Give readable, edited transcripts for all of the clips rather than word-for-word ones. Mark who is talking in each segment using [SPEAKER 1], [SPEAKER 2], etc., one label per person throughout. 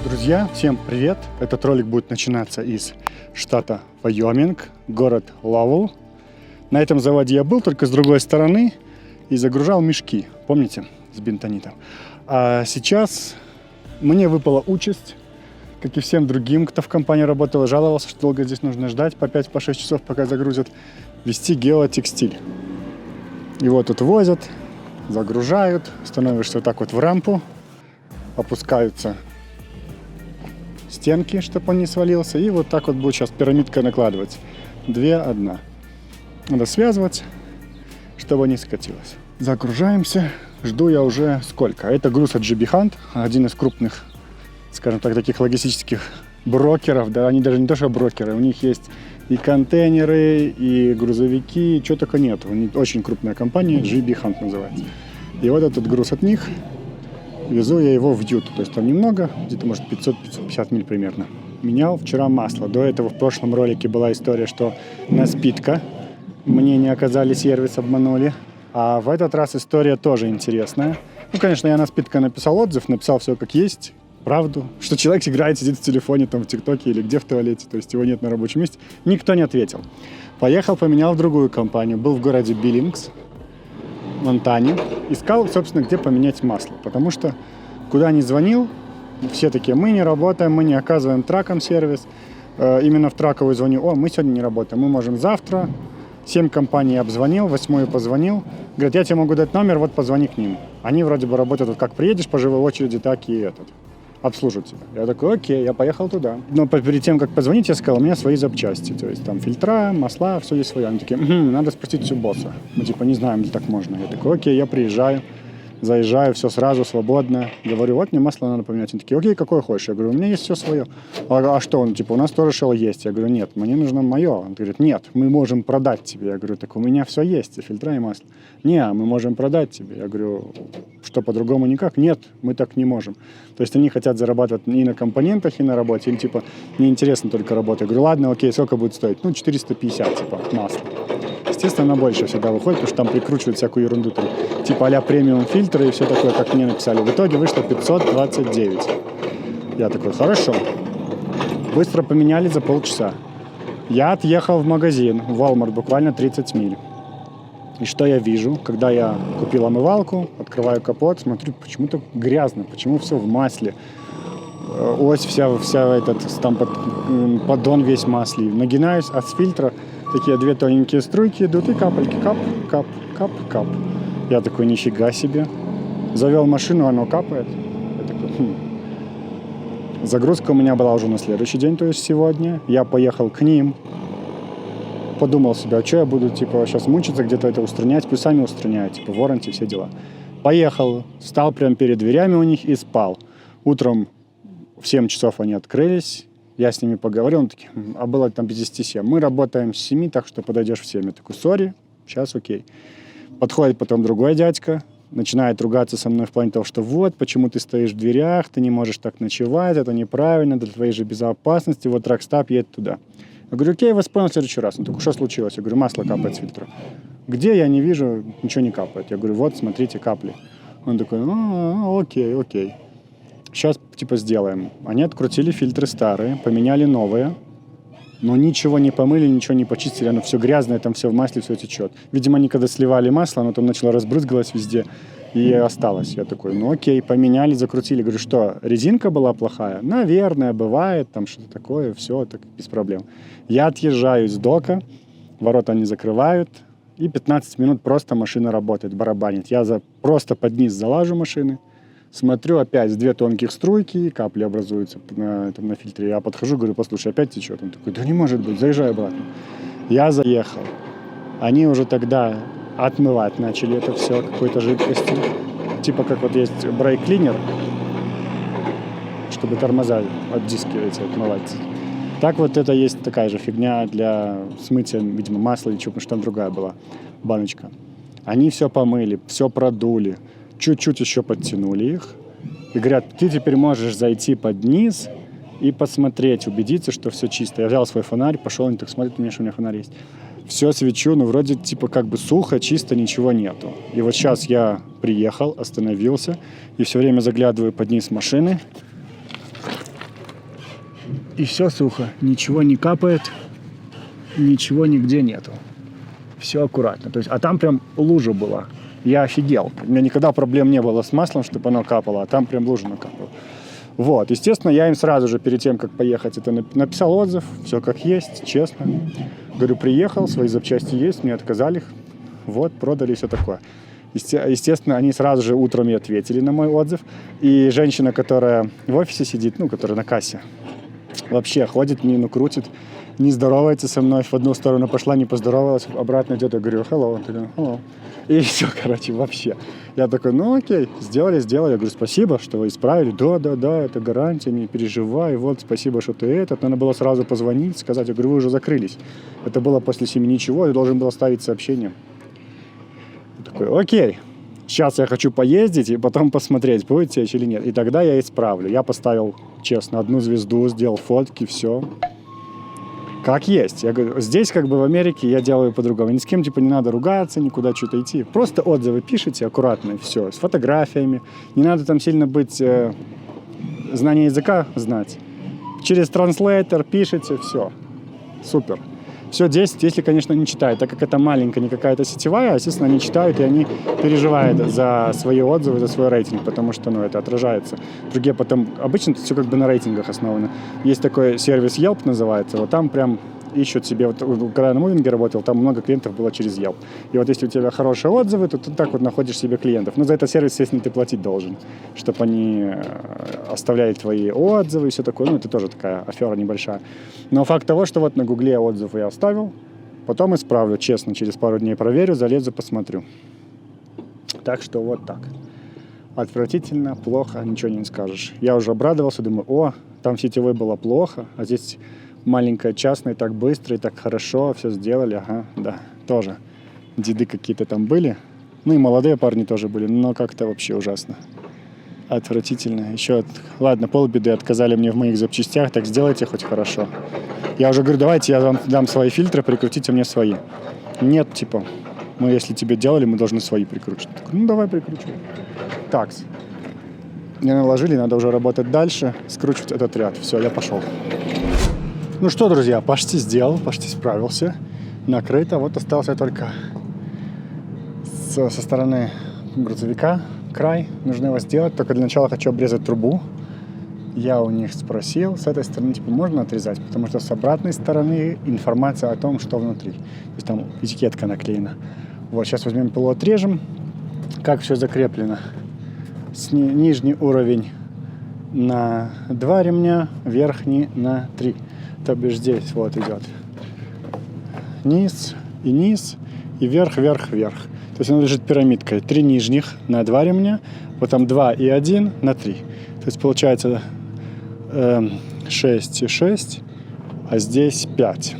[SPEAKER 1] Друзья, всем привет! Этот ролик будет начинаться из штата Вайоминг, город Ловell. На этом заводе я был, только с другой стороны, и загружал мешки, помните, с бентонитом. А сейчас мне выпала участь, как и всем другим, кто в компании работал и жаловался, что долго здесь нужно ждать, по 5-6 часов, пока загрузят, вести геотекстиль. Его тут возят, загружают, становишься вот так вот в рампу, опускаются стенки, чтобы он не свалился, и вот так вот будет сейчас пирамидка накладывать. 2-1. Надо связывать, чтобы не скатилось. Загружаемся. Жду я уже сколько? Это груз от GB Hunt, один из крупных, скажем так, таких логистических брокеров. Да, они даже не то что брокеры, у них есть и контейнеры, и грузовики, и чего только нет. У них очень крупная компания, GB Hunt называется. И вот этот груз от них. Везу я его в Юту, то есть там немного, где-то может 500-550 миль примерно. Менял вчера масло. До этого в прошлом ролике была история, что на Спидко мне не оказали сервис, обманули. А в этот раз история тоже интересная. Ну, конечно, я на Спидко написал отзыв, написал все как есть, правду, что человек играет, сидит в телефоне, там в ТикТоке или где в туалете, то есть его нет на рабочем месте. Никто не ответил. Поехал, поменял в другую компанию, был в городе Биллингс, в Монтане. Искал, собственно, где поменять масло, потому что куда ни звонил, все такие: мы не работаем, мы не оказываем тракам сервис. Именно в траковую звоню: мы сегодня не работаем, мы можем завтра. 7 компаний обзвонил, 8-ю позвонил. Говорят: я тебе могу дать номер, вот позвони к ним. Они вроде бы работают, вот как приедешь по живой очереди, так и обслужат тебя. Я такой: окей, я поехал туда. Но перед тем, как позвонить, я сказал: у меня свои запчасти. То есть там фильтра, масла, все есть свое. Они такие: надо спросить у босса. Мы типа не знаем, где так можно. Я такой: окей, я приезжаю, заезжаю, все сразу, свободно. Говорю: вот мне масло надо поменять. Они такие: окей, какое хочешь? Я говорю: у меня есть все свое. А что? Он типа: у нас тоже Shell есть. Я говорю: нет, мне нужно мое. Он говорит: нет, мы можем продать тебе. Я говорю: так у меня все есть, и фильтра, и масло. Не, мы можем продать тебе. Я говорю: что, по-другому никак? Нет, мы так не можем. То есть они хотят зарабатывать и на компонентах, и на работе. Им типа неинтересно только работа. Я говорю: ладно, окей, сколько будет стоить? 450 типа масло. Естественно, на больше всегда выходит, потому что там прикручивают всякую ерунду, там, типа а-ля премиум фильтры и все такое, как мне написали. В итоге вышло 529. Я такой: хорошо. Быстро поменяли за полчаса. Я отъехал в магазин, в Walmart, буквально 30 миль. И что я вижу, когда я купил омывалку, открываю капот, смотрю, почему-то грязно, почему все в масле. Ось вся там поддон весь в масле. Нагинаюсь, а с фильтра такие 2 тоненькие струйки идут, и капельки, кап, кап, кап, кап. Я такой: нифига себе. Завел машину, оно капает. Я такой: Загрузка у меня была уже на следующий день, то есть сегодня. Я поехал к ним. Подумал себе: а что я буду типа сейчас мучиться, где-то это устранять, пусть сами устраняют, типа warranty, все дела. Поехал, встал прямо перед дверями у них и спал. Утром в 7 часов они открылись, я с ними поговорил, он такие: а было там без 10-7. Мы работаем с 7, так что подойдешь в 7. Я такой: сори, сейчас окей. Подходит потом другой дядька, начинает ругаться со мной в плане того, что вот, почему ты стоишь в дверях, ты не можешь так ночевать, это неправильно, для твоей же безопасности, вот тракстап едет туда. Я говорю: окей, я вас понял в следующий раз. Он такой: что случилось? Я говорю: масло капает с фильтра. Где? Я не вижу, ничего не капает. Я говорю: вот, смотрите, капли. Он такой: окей. Сейчас типа сделаем. Они открутили фильтры старые, поменяли новые, но ничего не помыли, ничего не почистили, оно все грязное, там все в масле, все течет. Видимо, они когда сливали масло, оно там начало разбрызгалось везде и осталось. Я такой: окей, поменяли, закрутили. Говорю: что, резинка была плохая? Наверное, бывает, там что-то такое, все, так без проблем. Я отъезжаю из дока, ворота они закрывают, и 15 минут просто машина работает, барабанит. Я просто под низ залажу машины, смотрю, опять 2 тонких струйки, капли образуются на фильтре. Я подхожу, говорю: послушай, опять течет. Он такой: да не может быть, заезжай обратно. Я заехал. Они уже тогда отмывать начали это все какой-то жидкостью. Типа как вот есть брейк-клинер, чтобы тормоза от диски эти отмывать. Так вот это есть такая же фигня для смытия, видимо, масла или чего, потому что там другая была баночка. Они все помыли, все продули, чуть-чуть еще подтянули их. И говорят: ты теперь можешь зайти под низ и посмотреть, убедиться, что все чисто. Я взял свой фонарь, пошел, они так смотрят, что у меня фонарь есть. Все свечу, но вроде типа как бы сухо, чисто, ничего нету. И вот сейчас я приехал, остановился и все время заглядываю под низ машины. и все сухо. Ничего не капает, ничего нигде нету. Все аккуратно. То есть, а там прям лужа была. Я офигел. У меня никогда проблем не было с маслом, чтобы оно капало, а там прям лужа накапала. Вот, естественно, я им сразу же перед тем, как поехать, это написал отзыв, все как есть, честно. Говорю, приехал, свои запчасти есть, мне отказали, вот, продали, все такое. Естественно, они сразу же утром и ответили на мой отзыв. И женщина, которая в офисе сидит, которая на кассе, вообще ходит, мину крутит, не здоровается со мной, в одну сторону пошла, не поздоровалась, обратно идет, я говорю, hello, hello. И все, короче, вообще. Я такой, окей, сделали. Я говорю, спасибо, что вы исправили. Да, это гарантия, не переживай, вот, спасибо, что ты этот. Надо было сразу позвонить, сказать, я говорю, вы уже закрылись. Это было после 7 ничего, я должен был оставить сообщение. Я такой, окей, сейчас я хочу поездить и потом посмотреть, будет течь или нет. И тогда я исправлю. Я поставил, честно, 1 звезду, сделал фотки, все. Как есть. Я говорю, здесь как бы в Америке я делаю по-другому. Ни с кем типа не надо ругаться, никуда что-то идти. Просто отзывы пишите аккуратно и все. С фотографиями. Не надо там сильно быть, знание языка знать. Через транслейтер пишите, все. Супер. Все 10, если, конечно, не читают. Так как это маленькая, не какая-то сетевая, естественно, они читают, и они переживают за свои отзывы, за свой рейтинг, потому что, это отражается. Другие потом... Обычно это все как бы на рейтингах основано. Есть такой сервис Yelp называется, вот там прям ищут себе... Вот, когда я на мувинге работал, там много клиентов было через Yelp. И вот если у тебя хорошие отзывы, то ты так вот находишь себе клиентов. Но за этот сервис, естественно, ты платить должен, чтобы они оставляли твои отзывы и все такое. Это тоже такая афера небольшая. Но факт того, что вот на Гугле отзыв я оставил, потом исправлю, честно, через пару дней проверю, залезу, посмотрю. Так что вот так. Отвратительно, плохо, ничего не скажешь. Я уже обрадовался, думаю, там сетевой было плохо, а здесь маленькая частная, так быстро и так хорошо, все сделали, ага, да, тоже. Деды какие-то там были, и молодые парни тоже были, но как-то вообще ужасно. Отвратительно. Еще, ладно, полбеды, отказали мне в моих запчастях, так сделайте хоть хорошо. Я уже говорю, давайте я вам дам свои фильтры, прикрутите мне свои. Нет, типа, мы если тебе делали, мы должны свои прикручивать. Такой, давай прикручу. Так, мне наложили, надо уже работать дальше, скручивать этот ряд. Все, я пошел. Ну что, друзья, почти сделал, почти справился. Накрыто, вот остался только со стороны грузовика край, нужно его сделать, только для начала хочу обрезать трубу. Я у них спросил, с этой стороны типа можно отрезать, потому что с обратной стороны информация о том, что внутри. То есть там этикетка наклеена. Вот, сейчас возьмем пилу, отрежем. Как все закреплено. Нижний уровень на 2 ремня, верхний на 3. То бишь здесь вот идет низ, и вверх. То есть она лежит пирамидкой. 3 нижних на 2 ремня, потом 2 и 1 на 3. То есть получается 6 и 6, а здесь 5.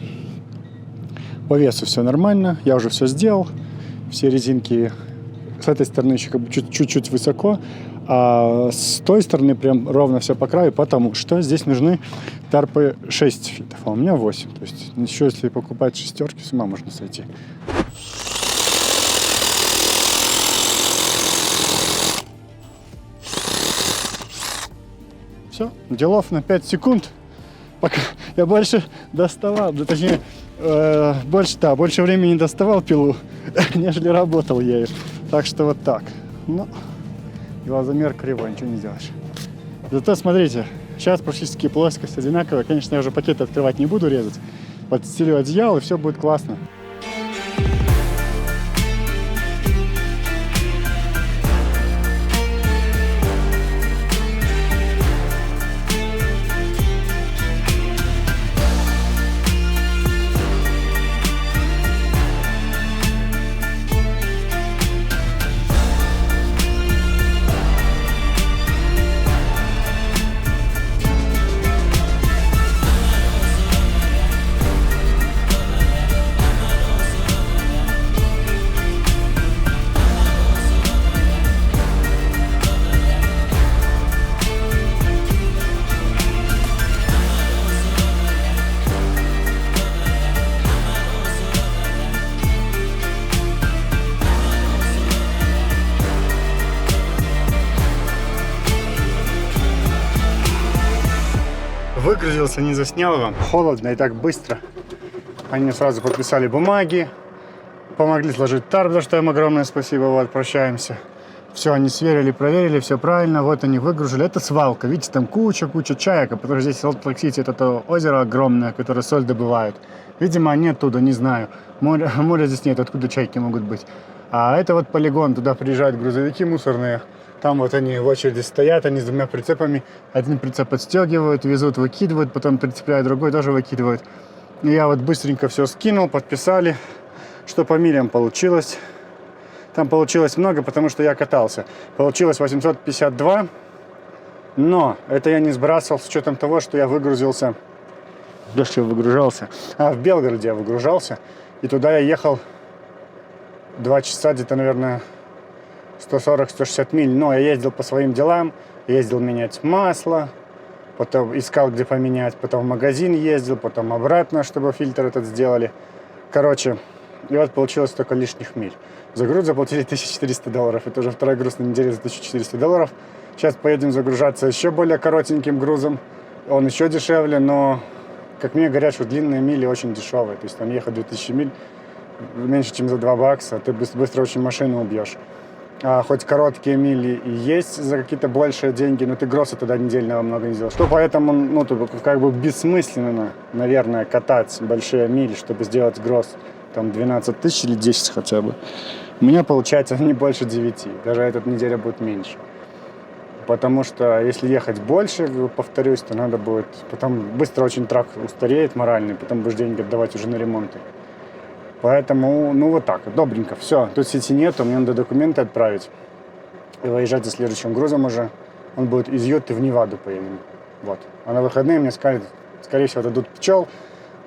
[SPEAKER 1] По весу все нормально, я уже все сделал. Все резинки с этой стороны еще как бы чуть-чуть высоко, а с той стороны прям ровно все по краю, потому что здесь нужны тарпы 6 фитов, а у меня 8. То есть еще если покупать шестерки, с ума можно сойти. Все, делов на 5 секунд. Пока я больше доставал, точнее, больше времени доставал пилу, нежели работал ею. Так что вот так. Ну, глазомер кривой, ничего не сделаешь. Зато смотрите, сейчас практически плоскость одинаковая. Конечно, я уже пакеты открывать не буду, резать. Подстелю одеяло, и все будет классно. Выгрузился, не заснял вам. Холодно и так быстро. Они мне сразу подписали бумаги, помогли сложить тарп, за что им огромное спасибо. Вот, прощаемся. Все, они сверили, проверили, все правильно. Вот они выгрузили. Это свалка. Видите, там куча чаек, потому что здесь Солт-Лейк-Сити, это то озеро огромное, которое соль добывают. Видимо, они оттуда, не знаю. Моря здесь нет, откуда чайки могут быть. А это вот полигон, туда приезжают грузовики мусорные. Там вот они в очереди стоят, они с двумя прицепами. Один прицеп подстегивают, везут, выкидывают, потом прицепляют, другой тоже выкидывают. И я вот быстренько все скинул, подписали, что по милям получилось. Там получилось много, потому что я катался. Получилось 852, но это я не сбрасывал с учетом того, что я выгрузился. Где же я выгружался? В Белгороде я выгружался. И туда я ехал 2 часа, где-то, наверное, 140-160 миль. Но я ездил по своим делам, ездил менять масло, потом искал, где поменять, потом в магазин ездил, потом обратно, чтобы фильтр этот сделали. Короче, и вот получилось только лишних миль. За груз заплатили $1400. Это уже второй груз на неделю за $1400. Сейчас поедем загружаться еще более коротеньким грузом. Он еще дешевле, но, как мне говорят, что длинные мили очень дешевые. То есть там ехать 2000 миль меньше, чем за $2, ты быстро очень машину убьешь. А хоть короткие мили и есть за какие-то большие деньги, но ты гросса тогда недельного много не сделаешь. Что поэтому, ну, тут как бы бессмысленно, наверное, катать большие мили, чтобы сделать гросс. Там 12 тысяч или 10 хотя бы. У меня получается не больше 9. Даже эта неделя будет меньше. Потому что если ехать больше, повторюсь, то надо будет... Потом быстро очень трак устареет моральный, потом будешь деньги отдавать уже на ремонты. Поэтому, ну вот так, добренько. Все, тут сети нету, мне надо документы отправить. И выезжать за следующим грузом уже. Он будет из Юты в Неваду поедем. Вот. А на выходные мне сказали, скорее всего, дадут пчел.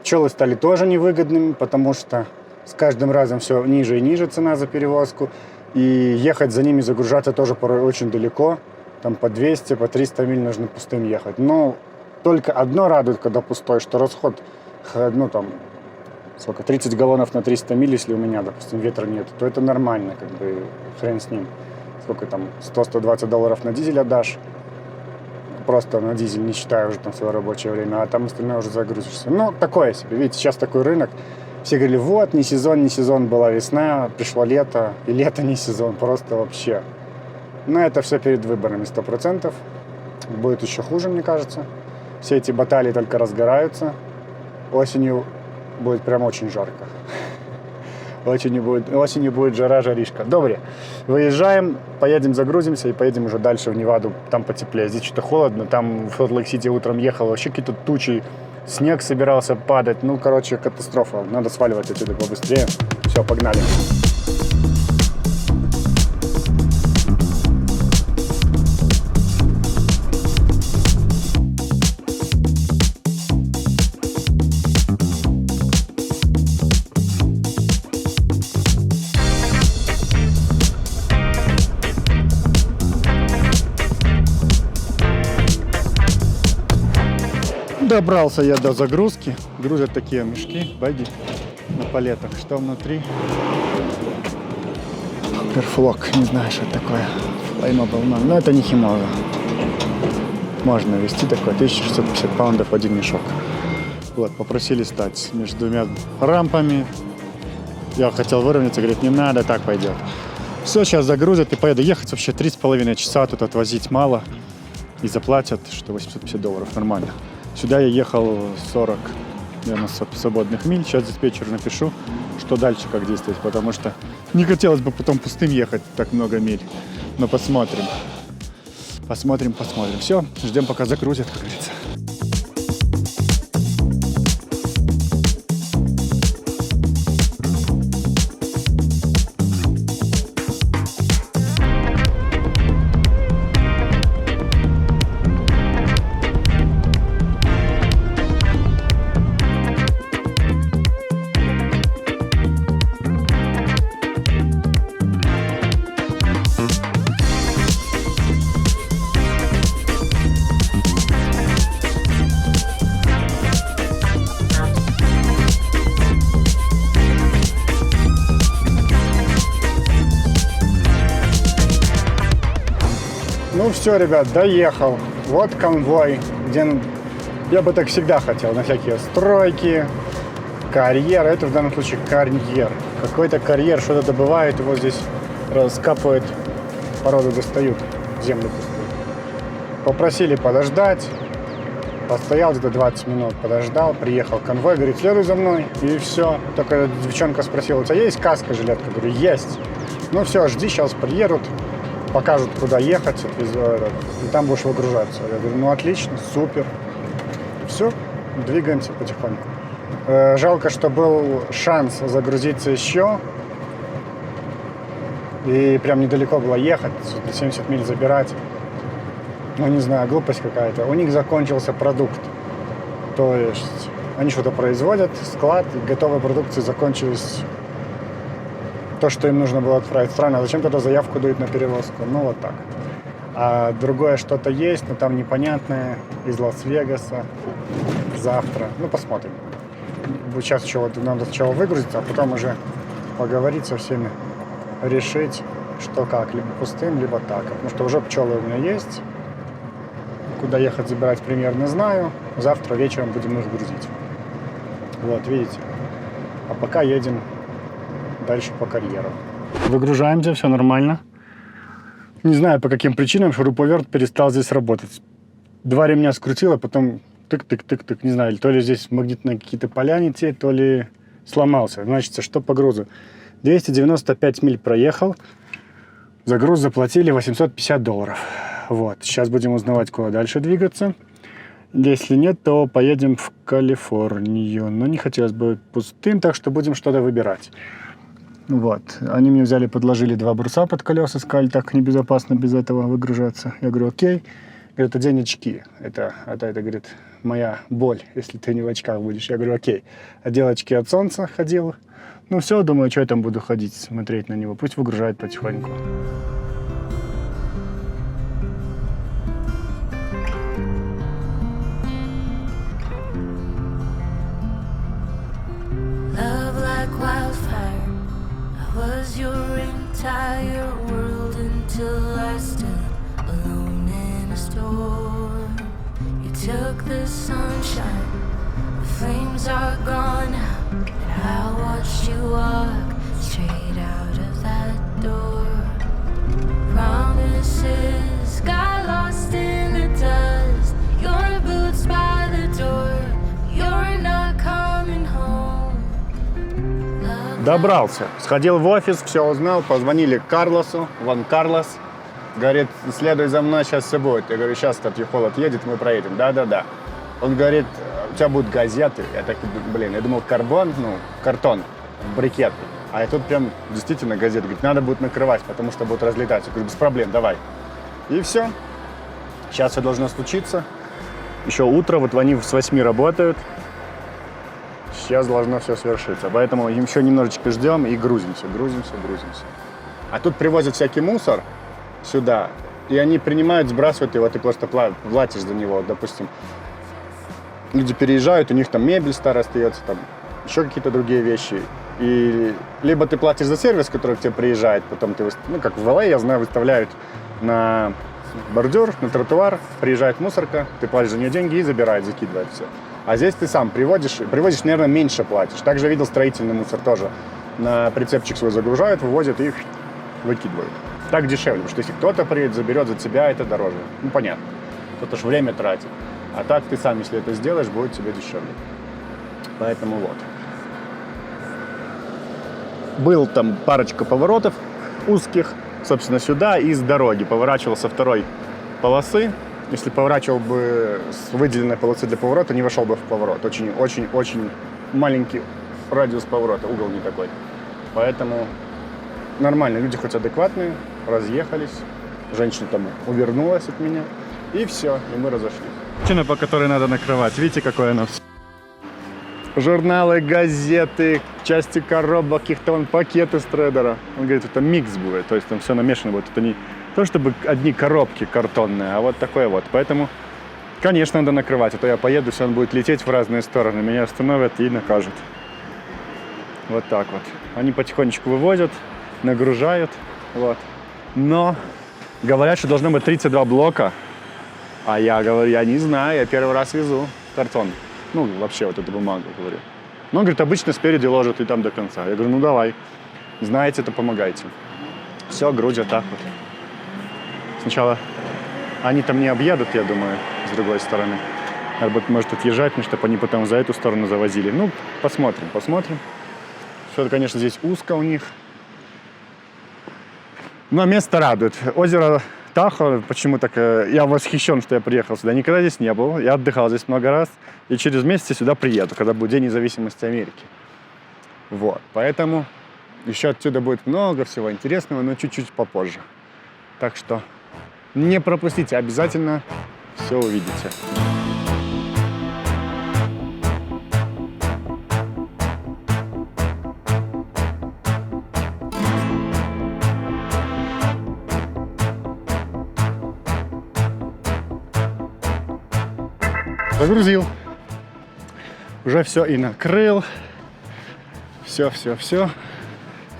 [SPEAKER 1] Пчелы стали тоже невыгодными, потому что с каждым разом все ниже и ниже цена за перевозку. И ехать за ними, загружаться тоже порой очень далеко. Там по 200, по 300 миль нужно пустым ехать. Но только одно радует, когда пустой, что расход, ну там, сколько, 30 галлонов на 300 миль, если у меня, допустим, ветра нет, то это нормально, как бы хрен с ним. Сколько там, $100-120 на дизель отдашь. Просто на дизель, не считая уже там свое рабочее время, а там остальное уже загрузишься. Ну, такое себе. Видите, сейчас такой рынок. Все говорили, вот, не сезон, была весна, пришло лето, и лето не сезон, просто вообще. Но это все перед выборами 100%. Будет еще хуже, мне кажется. Все эти баталии только разгораются. Осенью будет прям очень жарко. Осенью будет жара-жаришка. Добре. Выезжаем, поедем загрузимся и поедем уже дальше в Неваду. Там потеплее. Здесь что-то холодно. Там в Солт-Лейк-Сити утром ехал. Вообще какие-то тучи. Снег собирался падать. Ну, короче, катастрофа. Надо сваливать отсюда побыстрее. Все, погнали. Добрался я до загрузки. Грузят такие мешки, баги на палетах. Что внутри? Перфлок, не знаю, что это такое. Flammable, но это не химоза. Можно везти такой 1650 паундов в один мешок. Вот, попросили стать между двумя рампами. Я хотел выровняться, говорит, не надо, так пойдет. Все, сейчас загрузят и поеду ехать. Вообще 3,5 часа тут отвозить мало. И заплатят, что $850, нормально. Сюда я ехал 40, наверное, свободных миль. Сейчас диспетчеру напишу, что дальше, как действовать, потому что не хотелось бы потом пустым ехать так много миль. Но посмотрим. Посмотрим. Все, ждем, пока загрузят, как говорится. Ну все, ребят, доехал. Вот конвой, где Я бы так всегда хотел, на всякие стройки, карьер. Это в данном случае карьер. Какой-то карьер что-то добывает, его здесь раскапывают, породу достают, землю пустую. Попросили подождать. Постоял где-то 20 минут, подождал, приехал конвой, говорит, следуй за мной, и все. Только девчонка спросила, у тебя есть каска, жилетка? Говорю, есть. Ну все, жди, сейчас приедут, покажут, куда ехать, и там будешь выгружаться. Я говорю, ну отлично, супер. Все, двигаемся потихоньку. Жалко, что был шанс загрузиться еще, и прям недалеко было ехать, 70 миль забирать. Ну, не знаю, глупость какая-то. У них закончился продукт. То есть они что-то производят, склад, и готовой продукции закончились то, что им нужно было отправить в страну. А зачем тогда заявку дают на перевозку? Ну, вот так. А другое что-то есть, но там непонятное, из Лас-Вегаса. Завтра. Ну, посмотрим. Сейчас еще вот надо сначала выгрузиться, а потом уже поговорить со всеми, решить, что как. Либо пустым, либо так. Потому что уже пчелы у меня есть. Куда ехать забирать примерно знаю. Завтра вечером будем их грузить. Вот, видите. А пока едем дальше по карьеру. Выгружаемся, все нормально. Не знаю, по каким причинам шуруповерт перестал здесь работать. 2 ремня скрутило, потом тык-тык-тык-тык. Не знаю, то ли здесь магнитные какие-то поля не те, то ли сломался. Значит, что по грузу? 295 миль проехал. За груз заплатили $850. Вот, сейчас будем узнавать, куда дальше двигаться. Если нет, то поедем в Калифорнию. Но не хотелось бы пустым, так что будем что-то выбирать. Вот, они мне взяли, подложили 2 бруса под колеса, сказали, так небезопасно без этого выгружаться. Я говорю, окей. Говорит, одень очки. Это, говорит, моя боль, если ты не в очках будешь. Я говорю, окей. Одел очки от солнца, ходил. Ну все, думаю, что я там буду ходить, смотреть на него. Пусть выгружает потихоньку.
[SPEAKER 2] Was your entire world until I stood alone in a storm. You took the sunshine, the flames are gone now, and I watched you walk straight out of that door. Promises got lost in the dust. Your boots by the door, you're not coming home.
[SPEAKER 1] Добрался. Сходил в офис, все узнал, позвонили Карлосу, Ван Карлос. Говорит, следуй за мной, сейчас все будет. Я говорю, сейчас Тюхол отъедет, мы проедем. Да. Он говорит, у тебя будут газеты. Я так, я думал, картон, брикет. А тут прям действительно газеты. Говорит, надо будет накрывать, потому что будут разлетать. Я говорю, без проблем, давай. И все. Сейчас все должно случиться. Еще утро, вот они с 8 работают. Сейчас должно все свершиться. Поэтому еще немножечко ждем и грузимся. А тут привозят всякий мусор сюда, и они принимают, сбрасывают его, ты просто платишь за него. Допустим, люди переезжают, у них там мебель старая остается, там еще какие-то другие вещи. И либо ты платишь за сервис, который к тебе приезжает, потом ты, как в ЛА, я знаю, выставляют на бордюр, на тротуар, приезжает мусорка, ты платишь за нее деньги и забирает, закидывает все. А здесь ты сам привозишь, наверное, меньше платишь. Также видел строительный мусор тоже. На прицепчик свой загружают, вывозят и выкидывают. Так дешевле, потому что если кто-то приедет, заберет за тебя, это дороже. Ну, понятно. Кто-то ж время тратит. А так ты сам, если это сделаешь, будет тебе дешевле. Поэтому вот. Был там парочка поворотов узких, собственно, сюда и с дороги. Поворачивал со 2-й полосы. Если поворачивал бы с выделенной полосы для поворота, не вошел бы в поворот. Очень маленький радиус поворота, угол не такой. Поэтому нормально, люди хоть адекватные, разъехались. Женщина там увернулась от меня. И все, и мы разошлись. Причина, по которой надо накрывать, видите, какое оно? Журналы, газеты, части коробок, каких-то пакеты с трейдера. Он говорит, это микс будет, то есть там все намешано будет. Это не то, чтобы одни коробки картонные, а вот такое вот. Поэтому, конечно, надо накрывать, а то я поеду, все, он будет лететь в разные стороны. Меня остановят и накажут. Вот так вот. Они потихонечку вывозят, нагружают. Вот. Но говорят, что должно быть 32 блока. А я говорю, я не знаю, я первый раз везу. картон. Ну, вообще вот эту бумагу, говорю. Но, он говорит, обычно спереди ложат и там до конца. Я говорю, ну давай, знаете, то помогайте. Все, грудят так вот. Сначала они там не объедут, я думаю, с другой стороны. Может отъезжать, чтобы они потом за эту сторону завозили. Ну, посмотрим. Все, конечно, здесь узко у них. Но место радует. Озеро Тахо, почему так... Я восхищен, что я приехал сюда. Никогда здесь не был. Я отдыхал здесь много раз. И через месяц сюда приеду, когда будет День независимости Америки. Вот. Поэтому еще отсюда будет много всего интересного, но чуть-чуть попозже. Так что не пропустите, обязательно все увидите. Загрузил. Уже все и накрыл. Все.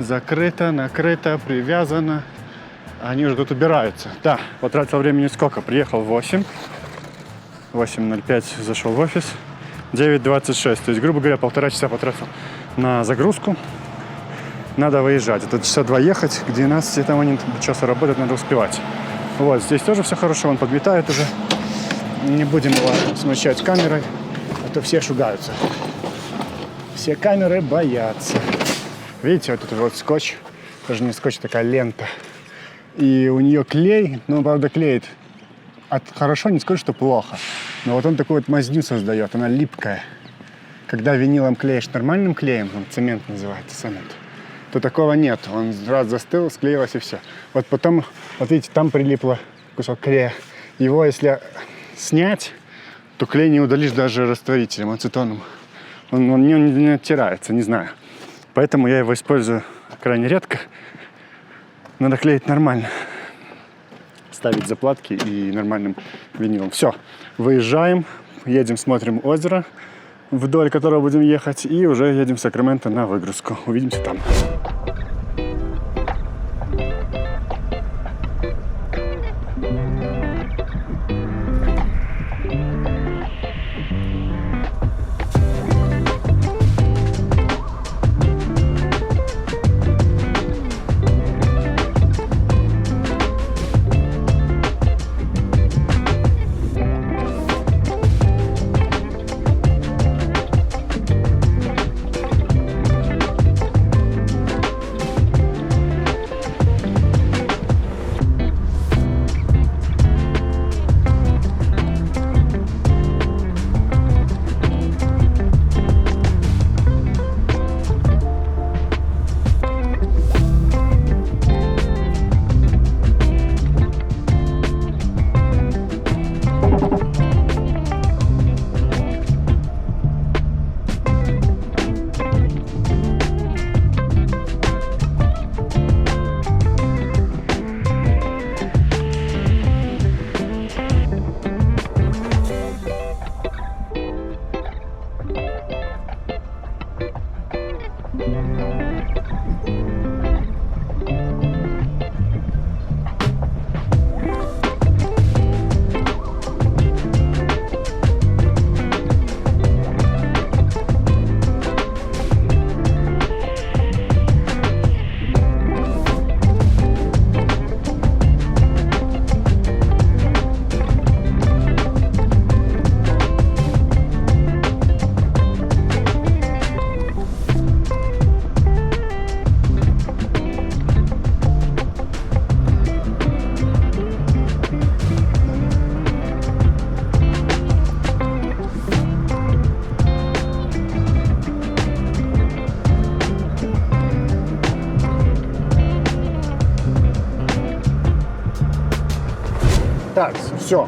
[SPEAKER 1] Закрыто, накрыто, привязано. Они уже тут убираются. Да, потратил времени сколько? Приехал в 8. 8:05 зашел в офис. 9:26. То есть, грубо говоря, 1,5 часа потратил на загрузку. Надо выезжать. Это часа 2 ехать. К 12 там они часа работают, надо успевать. Вот, здесь тоже все хорошо. Он подметает уже. Не будем его смущать камерой, а то все шугаются. Все камеры боятся. Видите, вот этот вот скотч, даже не скотч, такая лента. И у нее клей, ну, правда, клеит. Хорошо, не скажу, что плохо. Но вот он такую вот мазню создает, она липкая. Когда винилом клеишь нормальным клеем, он цемент называется, цемент, то такого нет. Он раз застыл, склеилось и все. Вот потом, вот видите, там прилипло кусок клея. Его, если снять, то клей не удалишь даже растворителем, ацетоном. Он не оттирается, не знаю. Поэтому я его использую крайне редко. Надо клеить нормально. Ставить заплатки и нормальным винилом. Все, выезжаем, едем, смотрим озеро, вдоль которого будем ехать, и уже едем в Сакраменто на выгрузку. Увидимся там. Так, все,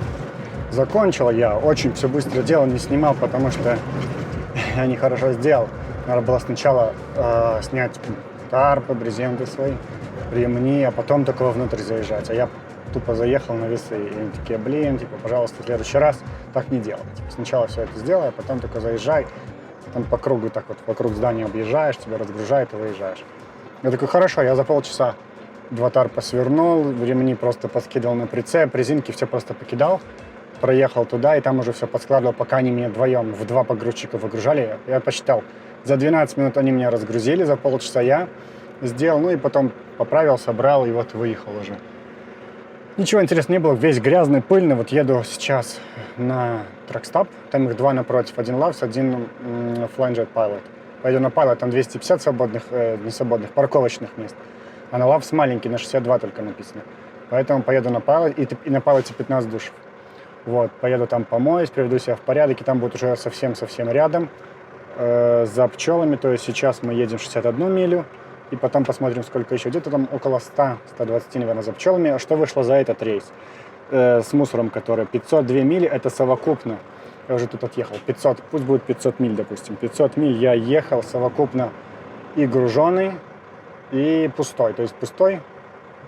[SPEAKER 1] закончил я. Очень все быстро делал, не снимал, потому что я нехорошо сделал. Надо было сначала снять тарпы, брезенты свои, ремни, а потом только вовнутрь заезжать. А я тупо заехал на весы, и они такие, блин, типа, пожалуйста, в следующий раз так не делай. Типа, сначала все это сделай, а потом только заезжай. Там по кругу, так вот, вокруг здания объезжаешь, тебя разгружают и выезжаешь. Я такой, хорошо, я за полчаса 2 тарпа свернул, ремни просто поскидывал на прицеп, резинки все просто покидал. проехал туда, и там уже все подкладывал, пока они меня вдвоем в 2 погрузчика выгружали. Я посчитал, за 12 минут они меня разгрузили, за полчаса я сделал, ну и потом поправил, собрал и вот выехал уже. Ничего интересного не было, весь грязный, пыльный. Вот еду сейчас на тракстоп, там их 2 напротив, один Loves, один Flying Jet Pilot. Пойду на Pilot, там 250 свободных, не свободных, парковочных мест. А на Loves маленький, на 62 только написано. Поэтому поеду на Pilot, и на Pilot 15 душев. Вот, поеду там помоюсь, приведу себя в порядок, и там будет уже совсем-совсем рядом за пчелами. То есть сейчас мы едем 61 милю, и потом посмотрим, сколько еще. Где-то там около 100-120, наверное, за пчелами. А что вышло за этот рейс? С мусором, который 502 мили, это совокупно. Я уже тут отъехал. 500, пусть будет 500 миль, допустим. 500 миль я ехал совокупно и груженый, и пустой. То есть пустой,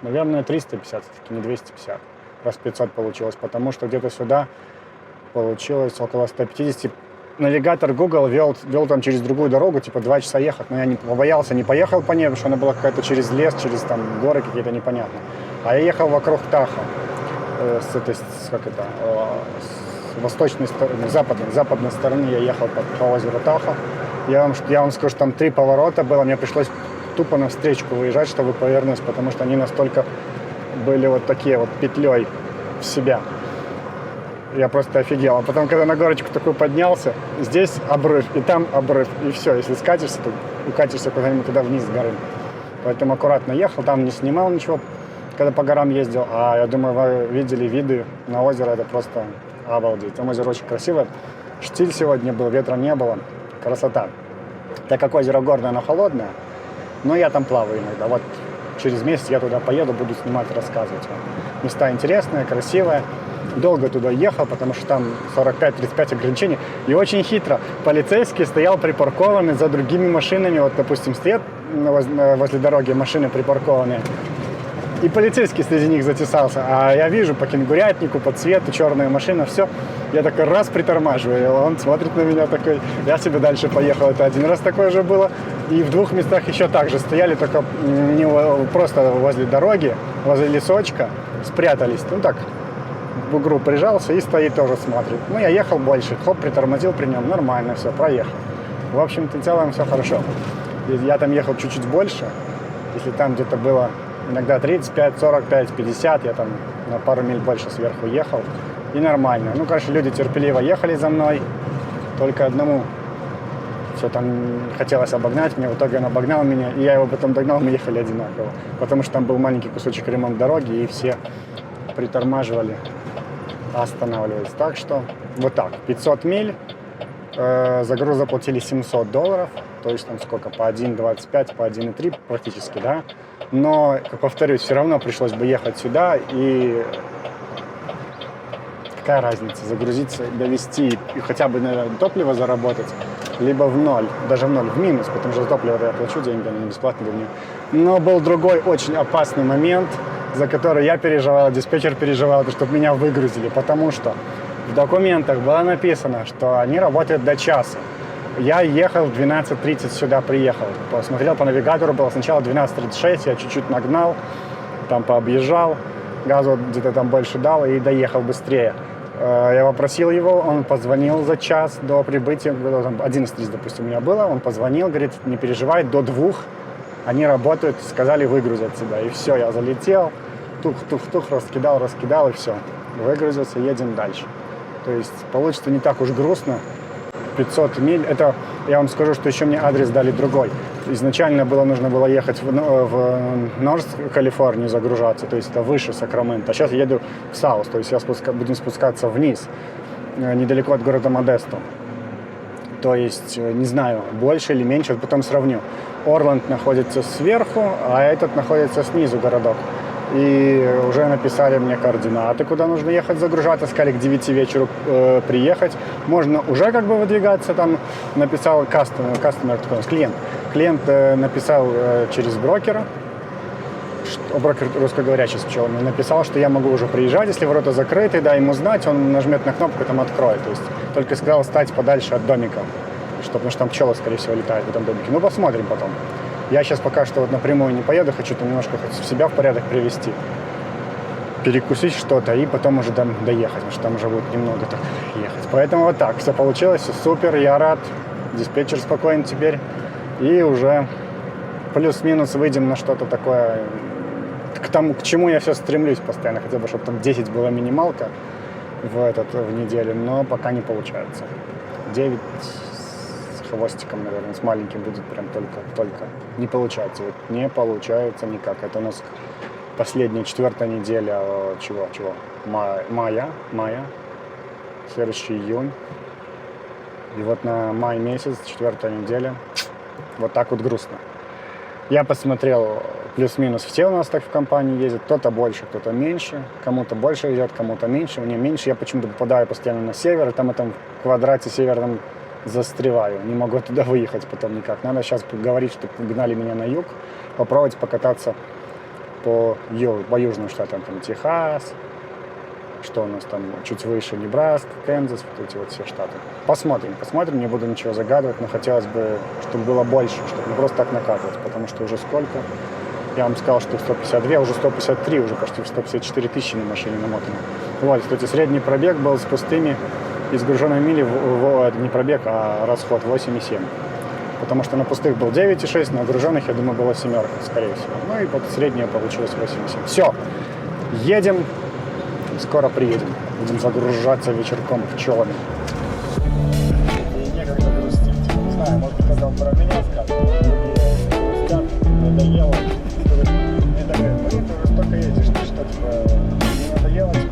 [SPEAKER 1] наверное, 350, все-таки не 250. Раз 500 получилось, потому что где-то сюда получилось около 150. Навигатор Google вел там через другую дорогу, типа 2 часа ехать, но я не побоялся, не поехал по ней, потому что она была какая-то через лес, через там горы какие-то непонятные. А я ехал вокруг Тахо, с восточной стороны, западной стороны я ехал по озеру Тахо. Я вам скажу, что там 3 поворота было, мне пришлось тупо на встречку выезжать, чтобы повернуть, потому что они настолько были вот такие вот петлей в себя. Я просто офигел. А потом, когда на горочку такой поднялся, здесь обрыв, и там обрыв, и все. Если скатишься, то укатишься куда-нибудь туда вниз с горы. Поэтому аккуратно ехал, там не снимал ничего, когда по горам ездил. А я думаю, вы видели виды на озеро, это просто обалдеть. Там озеро очень красивое. Штиль сегодня был, ветра не было. Красота. Так как озеро горное, оно холодное, но я там плаваю иногда. Вот через месяц я туда поеду, буду снимать, рассказывать вам. Места интересные, красивые. Долго туда ехал, потому что там 45-35 ограничений. И очень хитро. Полицейский стоял припаркованный за другими машинами. Вот, допустим, стоят возле дороги машины припаркованные. И полицейский среди них затесался. А я вижу по кенгурятнику, по цвету, черная машина, все. Я такой раз притормаживаю. Он смотрит на меня такой. Я себе дальше поехал. Это один раз такое же было. И в 2 местах еще так же стояли, только не просто возле дороги, возле лесочка. Спрятались. Ну так, в углу прижался и стоит тоже смотрит. Ну, я ехал больше, хоп, притормозил при нем, нормально все, проехал. В общем-то, в целом все хорошо. Я там ехал чуть-чуть больше, если там где-то было иногда 35, 45, 50, я там на пару миль больше сверху ехал, и нормально. Ну, конечно, люди терпеливо ехали за мной, только одному все там хотелось обогнать меня, в итоге он обогнал меня, и я его потом догнал, мы ехали одинаково, потому что там был маленький кусочек ремонт дороги, и все притормаживали, останавливались. Так что вот так, 500 миль, за груз заплатили $700, то есть там сколько, по 1,25, по 1,3 практически, да. Но, повторюсь, все равно пришлось бы ехать сюда, и какая разница, загрузиться, довести и хотя бы, наверное, топливо заработать, либо в ноль, даже в ноль, в минус, потому что за топливо я плачу деньги, они бесплатно для меня. Но был другой очень опасный момент, за который я переживал, диспетчер переживал, чтобы меня выгрузили, потому что в документах было написано, что они работают до часа. Я ехал в 12:30 сюда, приехал, посмотрел по навигатору, было сначала 12:36, я чуть-чуть нагнал, там пообъезжал, газу где-то там больше дал и доехал быстрее. Я попросил его, он позвонил за час до прибытия, 11:30, допустим, у меня было, он позвонил, говорит, не переживай, до 2 они работают, сказали, выгрузят тебя. И все, я залетел, тух-тух-тух, раскидал, и все. Выгрузился, едем дальше. То есть получится не так уж грустно. 500 миль, это, я вам скажу, что еще мне адрес дали другой. Изначально нужно было ехать в Норс, Калифорнию, загружаться, то есть это выше Сакраменто. А сейчас я еду в Саус, то есть будем спускаться вниз, недалеко от города Модесто. То есть, не знаю, больше или меньше, вот потом сравню. Орланд находится сверху, а этот находится снизу, городок. И уже написали мне координаты, куда нужно ехать загружаться, сказали к 9 вечера приехать. Можно уже как бы выдвигаться, там написал customer, клиент написал через брокера, брокер русскоговорящий с пчелами, написал, что я могу уже приезжать, если ворота закрыты, дай ему знать, он нажмет на кнопку, там откроет. То есть только сказал стать подальше от домика, потому что там пчелы, скорее всего, летают в этом домике. Ну, посмотрим потом. Я сейчас пока что вот напрямую не поеду, хочу там немножко себя в порядок привести. перекусить что-то и потом уже доехать, потому что там уже будет немного так ехать. Поэтому вот так, все получилось, все супер, я рад, диспетчер спокоен теперь. И уже плюс-минус выйдем на что-то такое, к тому, к чему я все стремлюсь постоянно, хотя бы, чтобы там 10 была минималка в неделю, но пока не получается. 9 с хвостиком, наверное, с маленьким будет прям только. Не получается, вот не получается никак. Это у нас последняя 4-я неделя, чего? Мая, следующий июнь. И вот на май месяц, 4-я неделя, вот так вот грустно. Я посмотрел, плюс-минус все у нас так в компании ездят, кто-то больше, кто-то меньше, кому-то больше везет, кому-то меньше, мне меньше. Я почему-то попадаю постоянно на север, и там в этом квадрате северном застреваю, не могу туда выехать потом никак. Надо сейчас говорить, чтобы гнали меня на юг, попробовать покататься по южным штатам, там Техас, что у нас там чуть выше, Небраска, Канзас, вот эти вот все штаты. Посмотрим, не буду ничего загадывать, но хотелось бы, чтобы было больше, чтобы не просто так накатывать, потому что уже сколько? Я вам сказал, что 152, уже 153, уже почти 154 тысячи на машине намотано. Вот, кстати, средний пробег был с пустыми и сгруженной мили, не пробег, а расход 8,7. Потому что на пустых был 9,6, на груженных, я думаю, было 7, скорее всего. Ну и вот средняя получилась 8,7. Все, едем. Скоро приедем. Будем загружаться вечерком пчелами. Некогда грустить. Не знаю, может быть, когда он про меня скажет. Грустят, надоело. Мне так говорят, блин, ты уже столько едешь, ты что, типа, не надоело тебе?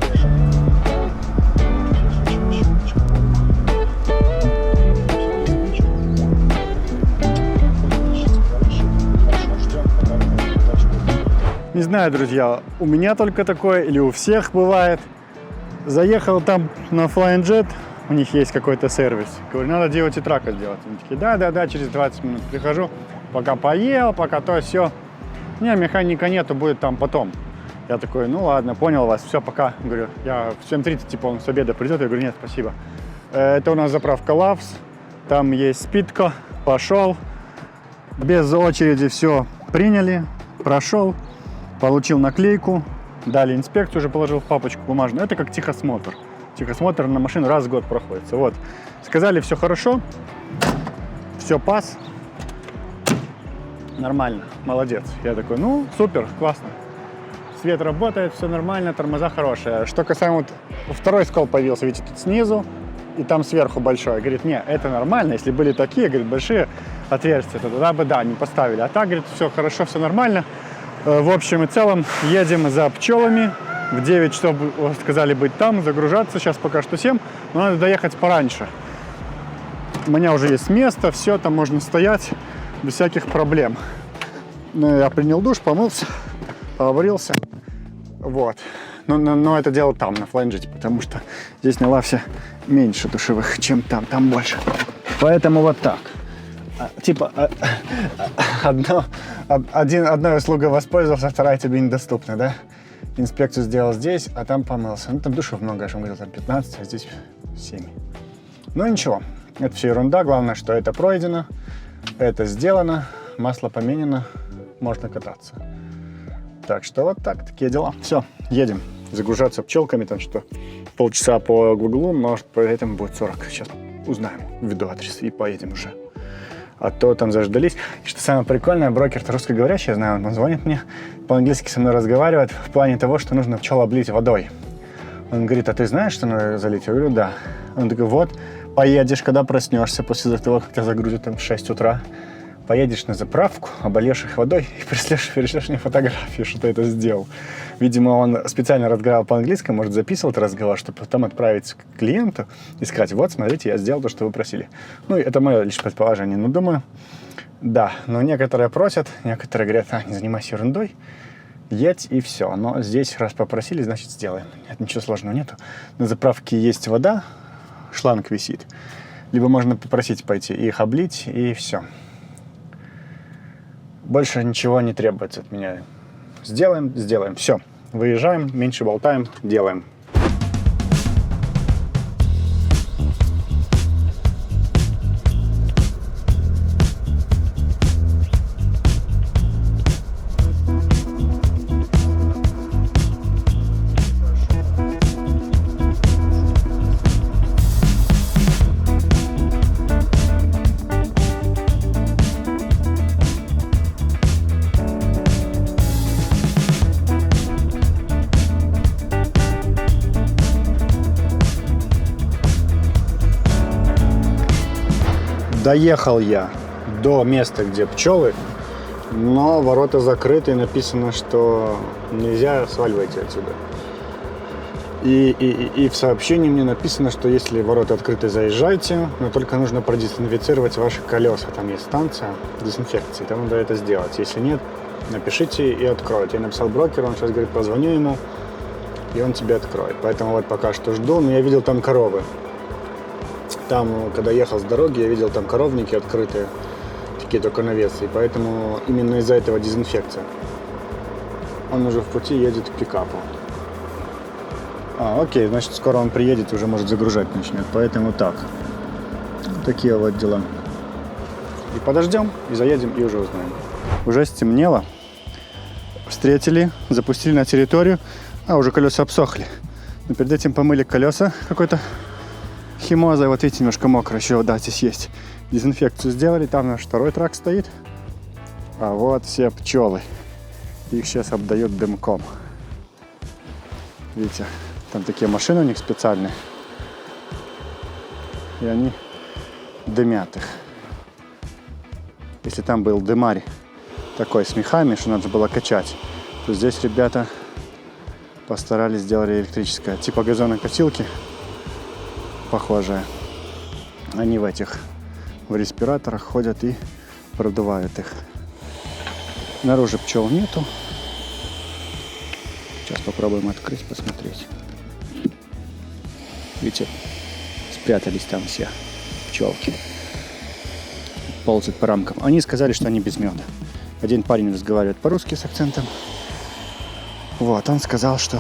[SPEAKER 1] Не знаю, друзья, у меня только такое или у всех бывает. Заехал там на Flying Jet, у них есть какой-то сервис. Говорю, надо делать и трака сделать. Они такие, да, через 20 минут прихожу. Пока поел, пока то, все. Не, механика нету, будет там потом. Я такой, ну ладно, понял вас, все, пока. Говорю, я в 7:30, типа, он с обеда придет. Я говорю, нет, спасибо. Это у нас заправка Loves, там есть спидка, пошел. Без очереди все приняли, прошел. Получил наклейку, дали инспекцию, уже положил в папочку бумажную. Это как техосмотр. Техосмотр на машину раз в год проходится. Вот. Сказали, все хорошо, все пас, нормально, молодец. Я такой, ну, супер, классно. Свет работает, все нормально, тормоза хорошие. Что касаемо, вот второй скол появился, видите, тут снизу, и там сверху большой. Говорит, не, это нормально, если были такие, говорит, большие отверстия, то тогда бы, да, не поставили. А так, говорит, все хорошо, все нормально. В общем и целом, едем за пчелами. В 9 часов сказали быть там, загружаться. Сейчас пока что 7, но надо доехать пораньше. У меня уже есть место, все, там можно стоять без всяких проблем. Я принял душ, помылся, побрился. Вот. Но это дело там, на Flying Jet, потому что здесь на Лавсе меньше душевых, чем там, там больше. Поэтому вот так. Типа, одной услугой воспользовался, вторая тебе недоступна, да? Инспекцию сделал здесь, а там помылся. Ну, там душев много, я же говорил, там 15, а здесь 7. Ну, ничего, это все ерунда. Главное, что это пройдено, это сделано, масло поменено, можно кататься. Так что вот так, такие дела. Все, едем загружаться пчелками, там что, полчаса по Гуглу, может, по этому будет 40. Сейчас узнаем, введу адрес и поедем уже. А то там заждались. И что самое прикольное, брокер-то русскоговорящий, я знаю, он звонит мне, по-английски со мной разговаривает в плане того, что нужно пчел облить водой. Он говорит, а ты знаешь, что надо залить? Я говорю, да. Он такой, вот, поедешь, когда проснешься после того, как тебя загрузят там в 6 утра, поедешь на заправку, обольешь их водой и пришлешь мне фотографию, что ты это сделал. Видимо, он специально разговаривал по-английски, может, записывал этот разговор, чтобы потом отправить к клиенту и сказать, вот, смотрите, я сделал то, что вы просили. Ну, это мое лишь предположение, но думаю, да. Но некоторые просят, некоторые говорят, не занимайся ерундой, едь и все. Но здесь, раз попросили, значит, сделаем. Нет, ничего сложного нету. На заправке есть вода, шланг висит. Либо можно попросить пойти их облить, и все. Больше ничего не требуется от меня. Сделаем. Все. Выезжаем, меньше болтаем, делаем. Доехал я до места, где пчелы, но ворота закрыты, и написано, что нельзя сваливать отсюда. И в сообщении мне написано, что если ворота открыты, заезжайте, но только нужно продезинфицировать ваши колеса. Там есть станция дезинфекции, там надо это сделать. Если нет, напишите и откройте. Я написал брокеру, он сейчас говорит, позвоню ему, и он тебе откроет. Поэтому вот пока что жду, но я видел там коровы. Там, когда ехал с дороги, я видел там коровники открытые, такие только навесы, и поэтому именно из-за этого дезинфекция. Он уже в пути едет к пикапу. Окей, значит, скоро он приедет и уже, может, загружать начнет. Поэтому так. Такие вот дела. И подождем, и заедем, и уже узнаем. Уже стемнело. Встретили, запустили на территорию. Уже колеса обсохли. Но перед этим помыли колеса какой-то химозой. Вот видите, немножко мокро еще вода здесь есть. Дезинфекцию сделали. Там наш второй трак стоит. А вот все пчелы. Их сейчас обдают дымком. Видите? Там такие машины у них специальные. И они дымят их. Если там был дымарь такой с мехами, что надо было качать, то здесь ребята постарались сделать электрическое. Типа газонокосилки похожее. Они в респираторах ходят и продувают их. Снаружи пчел нету. Сейчас попробуем открыть, посмотреть. Видите, спрятались там все пчелки. Ползают по рамкам. Они сказали, что они без меда. Один парень разговаривает по-русски с акцентом. Вот, он сказал, что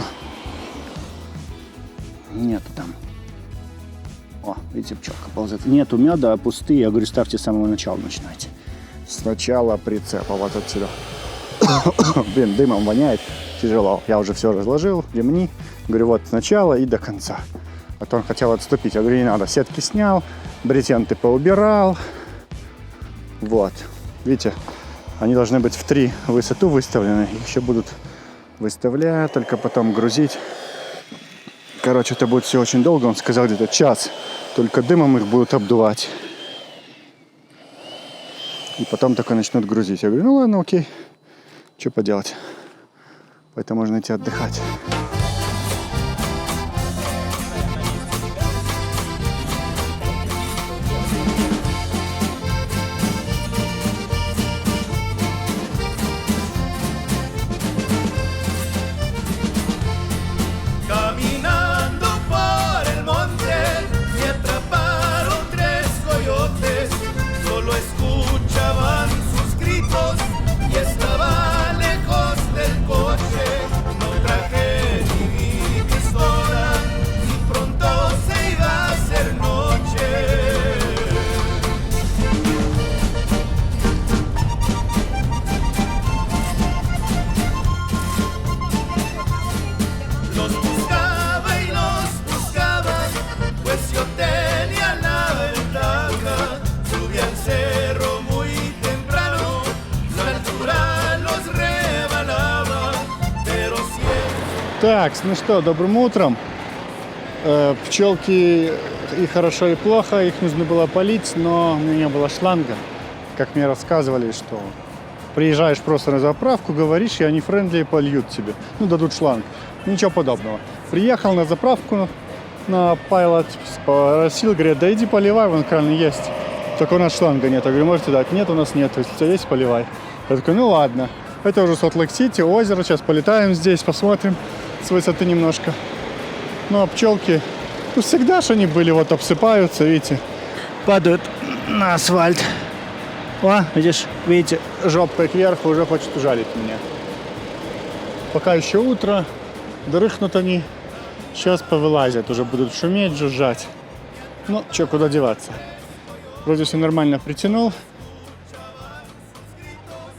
[SPEAKER 1] нету там. Видите, пчелка ползает. Нету меда, а пустые. Я говорю, ставьте с самого начала, начинайте. Сначала прицепа вот отсюда. Блин, дымом воняет. Тяжело. Я уже все разложил, ремни. Говорю, вот сначала и до конца. А то он хотел отступить. Я говорю, не надо. Сетки снял, брезенты поубирал. Вот. Видите, они должны быть в 3 высоту выставлены. Их еще будут выставлять, только потом грузить. Короче, это будет все очень долго. Он сказал, где-то час. Только дымом их будут обдувать. И потом только начнут грузить. Я говорю, ну ладно, окей. Что поделать. Поэтому можно идти отдыхать. Так, ну что, добрым утром. Пчелки и хорошо, и плохо. Их нужно было полить, но у меня не было шланга. Как мне рассказывали, что приезжаешь просто на заправку, говоришь, и они френдли польют тебе. Ну, дадут шланг. Ничего подобного. Приехал на заправку на Pilot, спросил, говорят, да иди поливай, вон кран есть. Только у нас шланга нет. Я говорю, можете дать? Нет, у нас нет. Если у тебя есть, поливай. Я такой, ну ладно. Это уже Солт-Лейк-Сити, озеро. Сейчас полетаем здесь, посмотрим с высоты немножко. Ну, а пчелки, ну, всегда же они были, вот обсыпаются, видите, падают на асфальт. Видите, жопкой кверху уже хочет ужалить меня. Пока еще утро, дрыхнут они. Сейчас повылазят, уже будут шуметь, жужжать. Ну, что, куда деваться? Вроде все нормально притянул.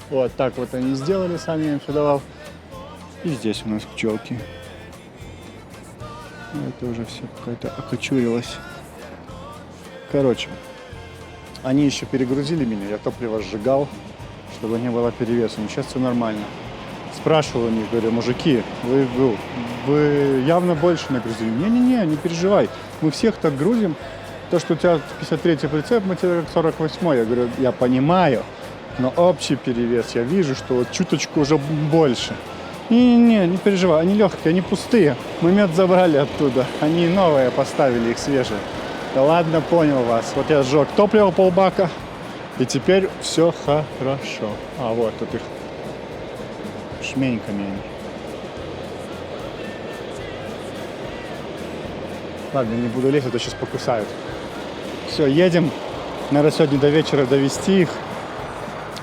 [SPEAKER 1] Вот так вот они сделали, сами я им все давал. И здесь у нас пчелки. Это уже все какое-то окочурилось. Короче, они еще перегрузили меня, я топливо сжигал, чтобы не было перевеса. Но сейчас все нормально. Спрашивал у них, говорю, мужики, вы явно больше нагрузили. Не-не-не, не переживай. Мы всех так грузим, То, что у тебя 53-й прицеп, мы тебе как 48-й. Я говорю, я понимаю, но общий перевес, я вижу, что вот чуточку уже больше. Не переживай, они легкие, они пустые. Мы мед забрали оттуда, они новые поставили, их свежие. Да ладно, понял вас. Вот я сжег топливо полбака, и теперь все хорошо. А вот тут их шменьками они. Ладно, не буду лезть, а то сейчас покусают. Все, едем. Наверное, сегодня до вечера довести их,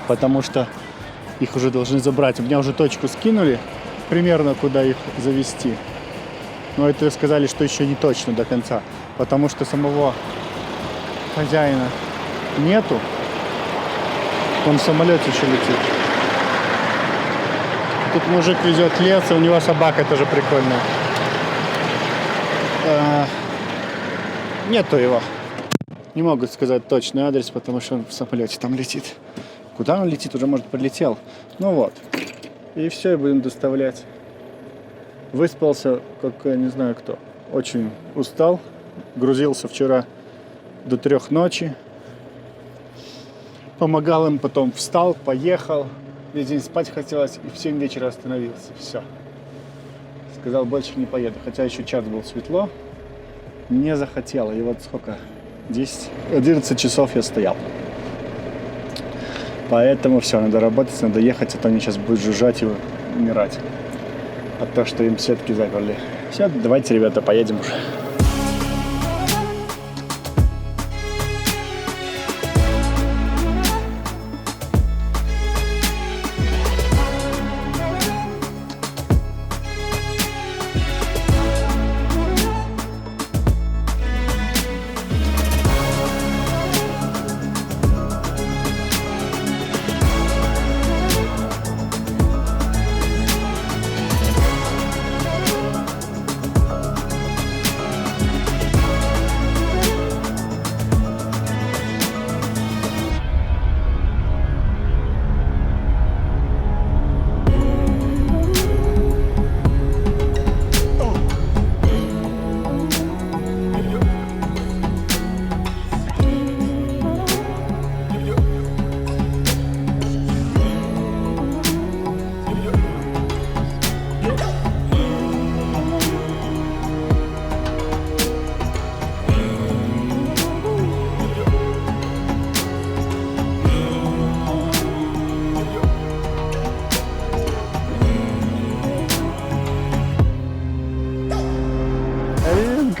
[SPEAKER 1] потому что их уже должны забрать. У меня уже точку скинули, примерно куда их завести. Но это сказали, что еще не точно до конца, потому что самого хозяина нету. Он в самолете еще летит. Тут мужик везет лес, и у него собака тоже прикольная. Нету его. Не могу сказать точный адрес, потому что он в самолете там летит. Куда он летит, уже, может, прилетел. Ну вот. И все, и будем доставлять. Выспался, как я не знаю кто. Очень устал. Грузился вчера до 3 ночи. Помогал им, потом встал, поехал. Весь день спать хотелось, и в 7 вечера остановился. Все. Сказал, больше не поеду. Хотя еще час было светло. Не захотел. И вот сколько? 11 часов я стоял. Поэтому все, надо работать, надо ехать, а то они сейчас будут жужжать и умирать. От того, что им сетки заперли. Все, давайте, ребята, поедем уже.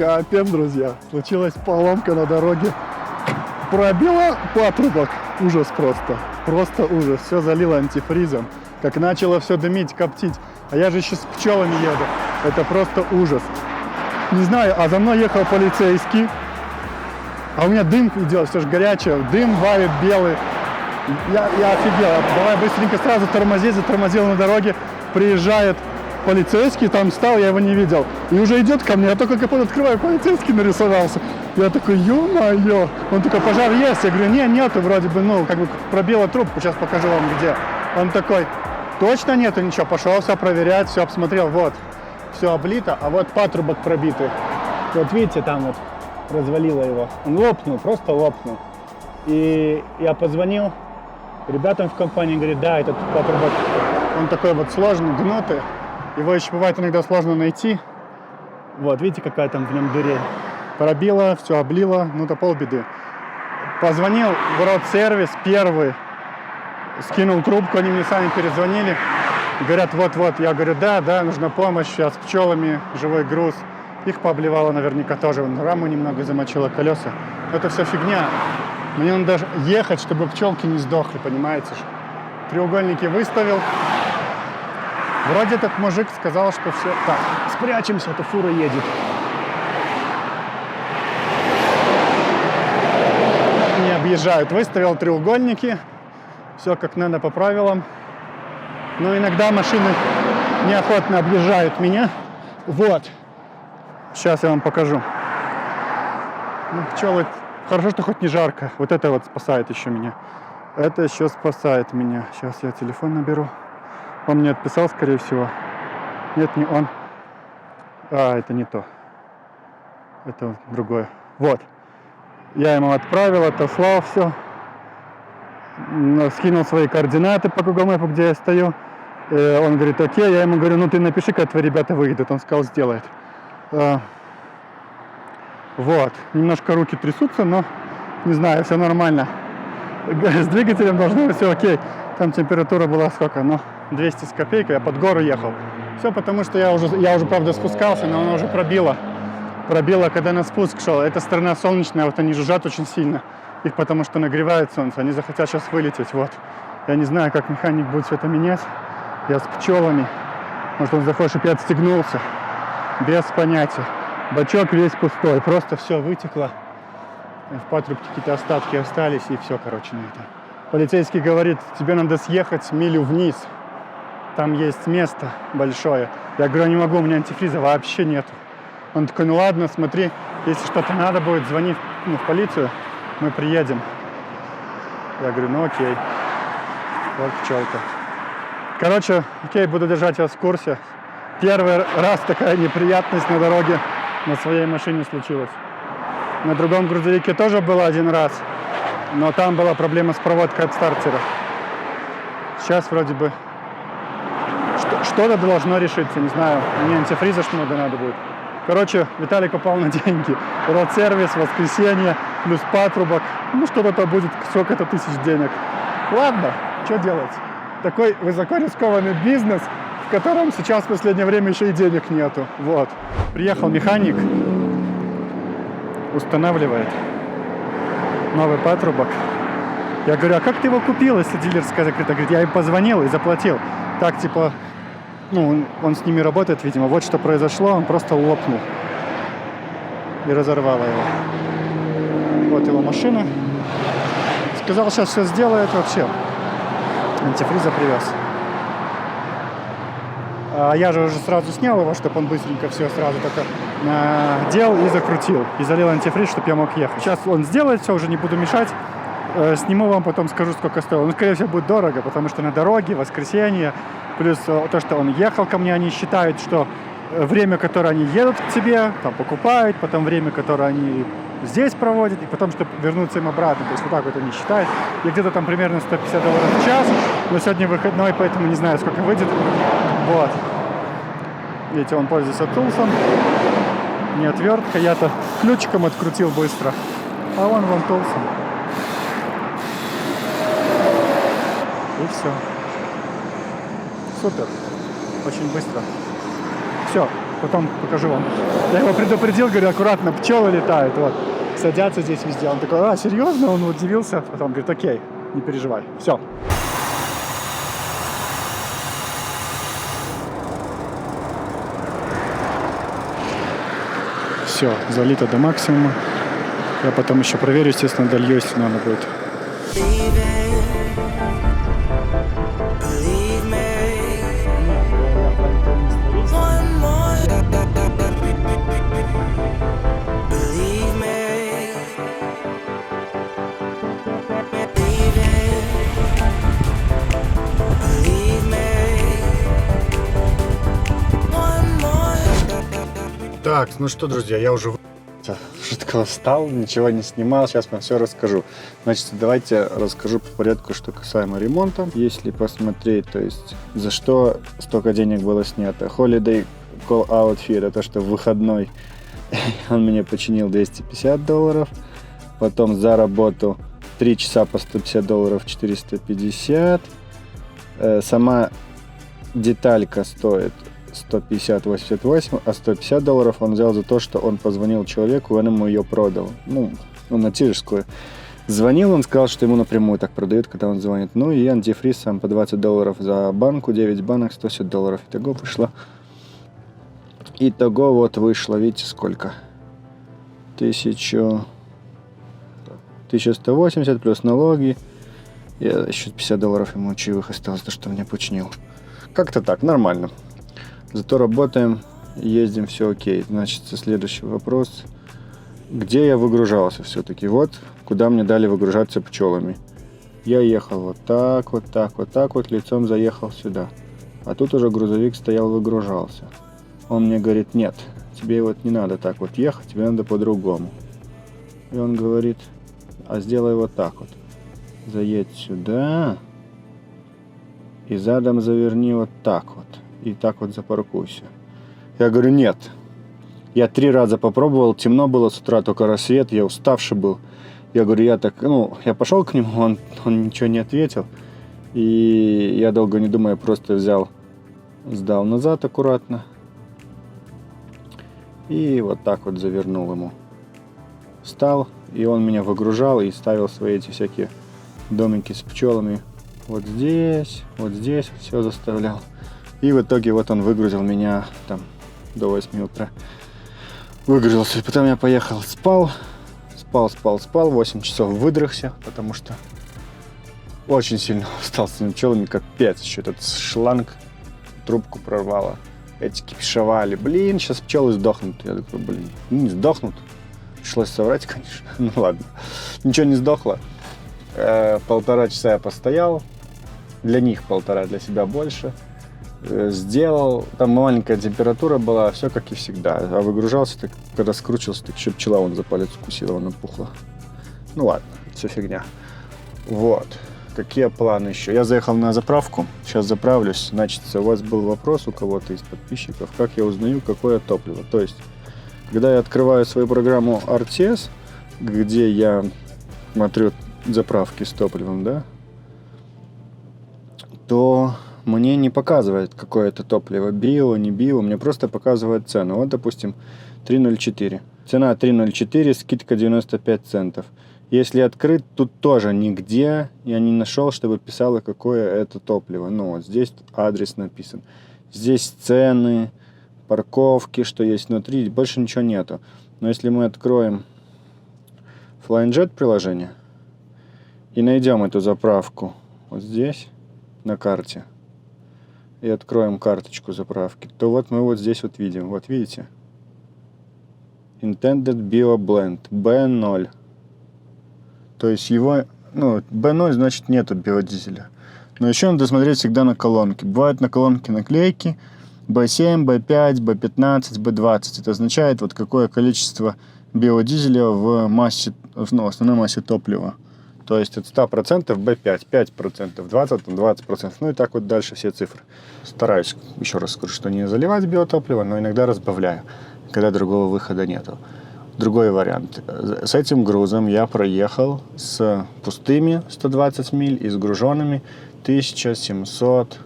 [SPEAKER 1] Опять, друзья, случилась поломка на дороге. Пробила патрубок. Ужас просто. Просто ужас. Все залило антифризом. Как начало все дымить, коптить. А я же еще с пчелами еду. Это просто ужас. Не знаю, а за мной ехал полицейский. А у меня дым идет, все же горячее. Дым валит белый. Я офигел. Давай быстренько сразу тормозить. Затормозил на дороге. Приезжает полицейский, там встал, я его не видел. И уже идет ко мне, я только капот открываю, полицейский нарисовался. Я такой, ё-моё. Он такой, пожар есть? Я говорю, нету вроде бы, ну, как бы пробила трубку, сейчас покажу вам где. Он такой, точно нету ничего? Пошел все проверять, все обсмотрел, вот. Все облито, а вот патрубок пробитый. Вот видите, там вот развалило его. Он лопнул, просто лопнул. И я позвонил ребятам в компании, говорит, да, этот патрубок, он такой вот сложный, гнутый. Его еще бывает иногда сложно найти. Вот, видите, какая там в нем дырень. Пробило, все облило, ну то полбеды. Позвонил в Родсервис первый, скинул трубку, они мне сами перезвонили. Говорят, вот-вот, я говорю, да, нужна помощь, сейчас с пчелами, живой груз. Их пообливало наверняка тоже, раму немного замочило, колеса. Это все фигня. Мне надо даже ехать, чтобы пчелки не сдохли, понимаете же. Треугольники выставил. Вроде этот мужик сказал, что все... Так, спрячемся, а то фура едет. Не объезжают. Выставил треугольники. Все как надо по правилам. Но иногда машины неохотно объезжают меня. Вот. Сейчас я вам покажу. Ну, пчелы... Хорошо, что хоть не жарко. Вот это вот спасает еще меня. Это еще спасает меня. Сейчас я телефон наберу. Он мне отписал, скорее всего. Нет, не он. А, это не то. Это другое. Вот. Я ему отправил, отослал все. Скинул свои координаты по Google Maps, где я стою. Он говорит, окей. Я ему говорю, ну ты напиши, когда твои ребята выйдут. Он сказал, сделает. Вот. Немножко руки трясутся, но не знаю, все нормально. С двигателем должно быть все окей. Там температура была сколько? Ну, 200 с копейкой, я под гору ехал. Все потому, что я уже правда спускался, но она уже пробила. Пробила, когда на спуск шел. Эта сторона солнечная, вот они жужжат очень сильно. Их потому что нагревает солнце, они захотят сейчас вылететь, вот. Я не знаю, как механик будет все это менять. Я с пчелами. Может, он захочет, чтобы я отстегнулся. Без понятия. Бачок весь пустой, просто все вытекло. В патрубке какие-то остатки остались, и все, короче, на это. Полицейский говорит, тебе надо съехать милю вниз. Там есть место большое. Я говорю, не могу, у меня антифриза вообще нету. Он такой, ну ладно, смотри, если что-то надо будет, звони в полицию, мы приедем. Я говорю, ну окей. Вот пчелка. Короче, окей, буду держать вас в курсе. Первый раз такая неприятность на дороге на своей машине случилась. На другом грузовике тоже было один раз, но там была проблема с проводкой от стартера. Сейчас вроде бы что-то должно решиться, не знаю, мне антифриза много надо будет. Короче, Виталик попал на деньги. Род-сервис, воскресенье, плюс патрубок. Ну, что-то будет, сколько-то тысяч денег. Ладно, что делать? Такой высоко рискованный бизнес, в котором сейчас в последнее время еще и денег нету. Вот. Приехал механик, устанавливает новый патрубок. Я говорю, а как ты его купил, если дилерская закрыта? Говорит, я им позвонил и заплатил. Так, типа, ну, он с ними работает, видимо. Вот что произошло, он просто лопнул. И разорвало его. Вот его машина. Сказал, сейчас все сделает вообще. Антифриза привез. А я же уже сразу снял его, чтобы он быстренько все сразу только надел и закрутил. И залил антифриз, чтобы я мог ехать. Сейчас он сделает все, уже не буду мешать. Сниму вам, потом скажу, сколько стоило. Ну, скорее всего, будет дорого, потому что на дороге, воскресенье, плюс то, что он ехал ко мне, они считают, что время, которое они едут к тебе, там покупают, потом время, которое они здесь проводят, и потом, чтобы вернуться им обратно. То есть вот так вот они считают. И где-то там примерно $150 в час, но сегодня выходной, поэтому не знаю, сколько выйдет. Вот. Видите, он пользуется тулсом. Не отвертка, я-то ключиком открутил быстро, а он вон тулсом. И все. Супер. Очень быстро. Все, потом покажу вам. Я его предупредил, говорю, аккуратно, пчелы летают, вот. Садятся здесь везде. Он такой, а, серьезно? Он удивился. Потом говорит, окей, не переживай. Все. Все, залито до максимума. Я потом еще проверю, естественно, долью, если надо будет. Так, ну что, друзья, я уже что встал, ничего не снимал, сейчас вам все расскажу. Значит, давайте расскажу по порядку, что касаемо ремонта. Если посмотреть, то есть, за что столько денег было снято. Holiday Call Out Fee, это то, что в выходной он мне починил $250. Потом за работу 3 часа по $150, 450. Сама деталька стоит 150-88, а $150 он взял за то, что он позвонил человеку, он ему ее продал. Ну, на Тиржскую. Звонил, он сказал, что ему напрямую так продают, когда он звонит. Ну и антифриз сам по $20 за банку, 9 банок, $170. Итого вышло. Итого вот вышло, видите, сколько? 1180 плюс налоги. Я еще $50 ему чаевых осталось, то, что мне починил. Как-то так, нормально. Зато работаем, ездим, все окей. Значит, следующий вопрос. Где я выгружался все-таки? Вот, куда мне дали выгружаться пчелами. Я ехал вот так, вот так, вот так вот, лицом заехал сюда. А тут уже грузовик стоял, выгружался. Он мне говорит, нет, тебе вот не надо так вот ехать, тебе надо по-другому. И он говорит, а сделай вот так вот. Заедь сюда и задом заверни вот так вот. И так вот запаркуйся. Я говорю, нет. Я 3 раза попробовал, темно было с утра, только рассвет, я уставший был. Я говорю, я пошел к нему, он ничего не ответил. И я долго не думая, просто взял, сдал назад аккуратно. И вот так вот завернул ему. Встал, и он меня выгружал и ставил свои эти всякие домики с пчелами. Вот здесь все заставлял. И в итоге вот он выгрузил меня там до 8 утра. Выгрузился. И потом я поехал, спал. 8 часов выдрыхся, потому что очень сильно устал с этими пчелами, капец. Еще этот шланг, трубку прорвало. Эти кипишевали. Блин, сейчас пчелы сдохнут. Я такой, не сдохнут. Пришлось соврать, конечно. Ну ладно. Ничего не сдохло. 1,5 часа я постоял. Для них 1,5, для себя больше. Сделал. Там маленькая температура была, все как и всегда. А выгружался, так, когда скручивался, так еще пчела вон за палец укусила, она пухла. Ну ладно, все фигня. Вот. Какие планы еще? Я заехал на заправку. Сейчас заправлюсь. Значит, у вас был вопрос у кого-то из подписчиков, как я узнаю, какое топливо. То есть, когда я открываю свою программу RTS, где я смотрю заправки с топливом, да, то мне не показывает, какое это топливо, био, не био, мне просто показывает цену. Вот, допустим, 3,04. Цена 3,04, скидка 95 центов. Если открыть, тут тоже нигде я не нашел, чтобы писало, какое это топливо. Ну, вот здесь адрес написан. Здесь цены, парковки, что есть внутри, больше ничего нету. Но если мы откроем Flying Jet приложение и найдем эту заправку вот здесь, на карте, и откроем карточку заправки, то вот мы вот здесь вот видим. Вот видите? Intended Bio Blend B0. То есть его, B0 значит нету биодизеля. Но еще надо смотреть всегда на колонки. Бывают на колонке наклейки B7, B5, B15, B20. Это означает вот какое количество биодизеля в массе, основной массе топлива. То есть от 100% B5, 5%, 20%. Ну и так вот дальше все цифры. Стараюсь, еще раз скажу, что не заливать биотопливо, но иногда разбавляю, когда другого выхода нету. Другой вариант. С этим грузом я проехал с пустыми 120 миль и с груженными 1700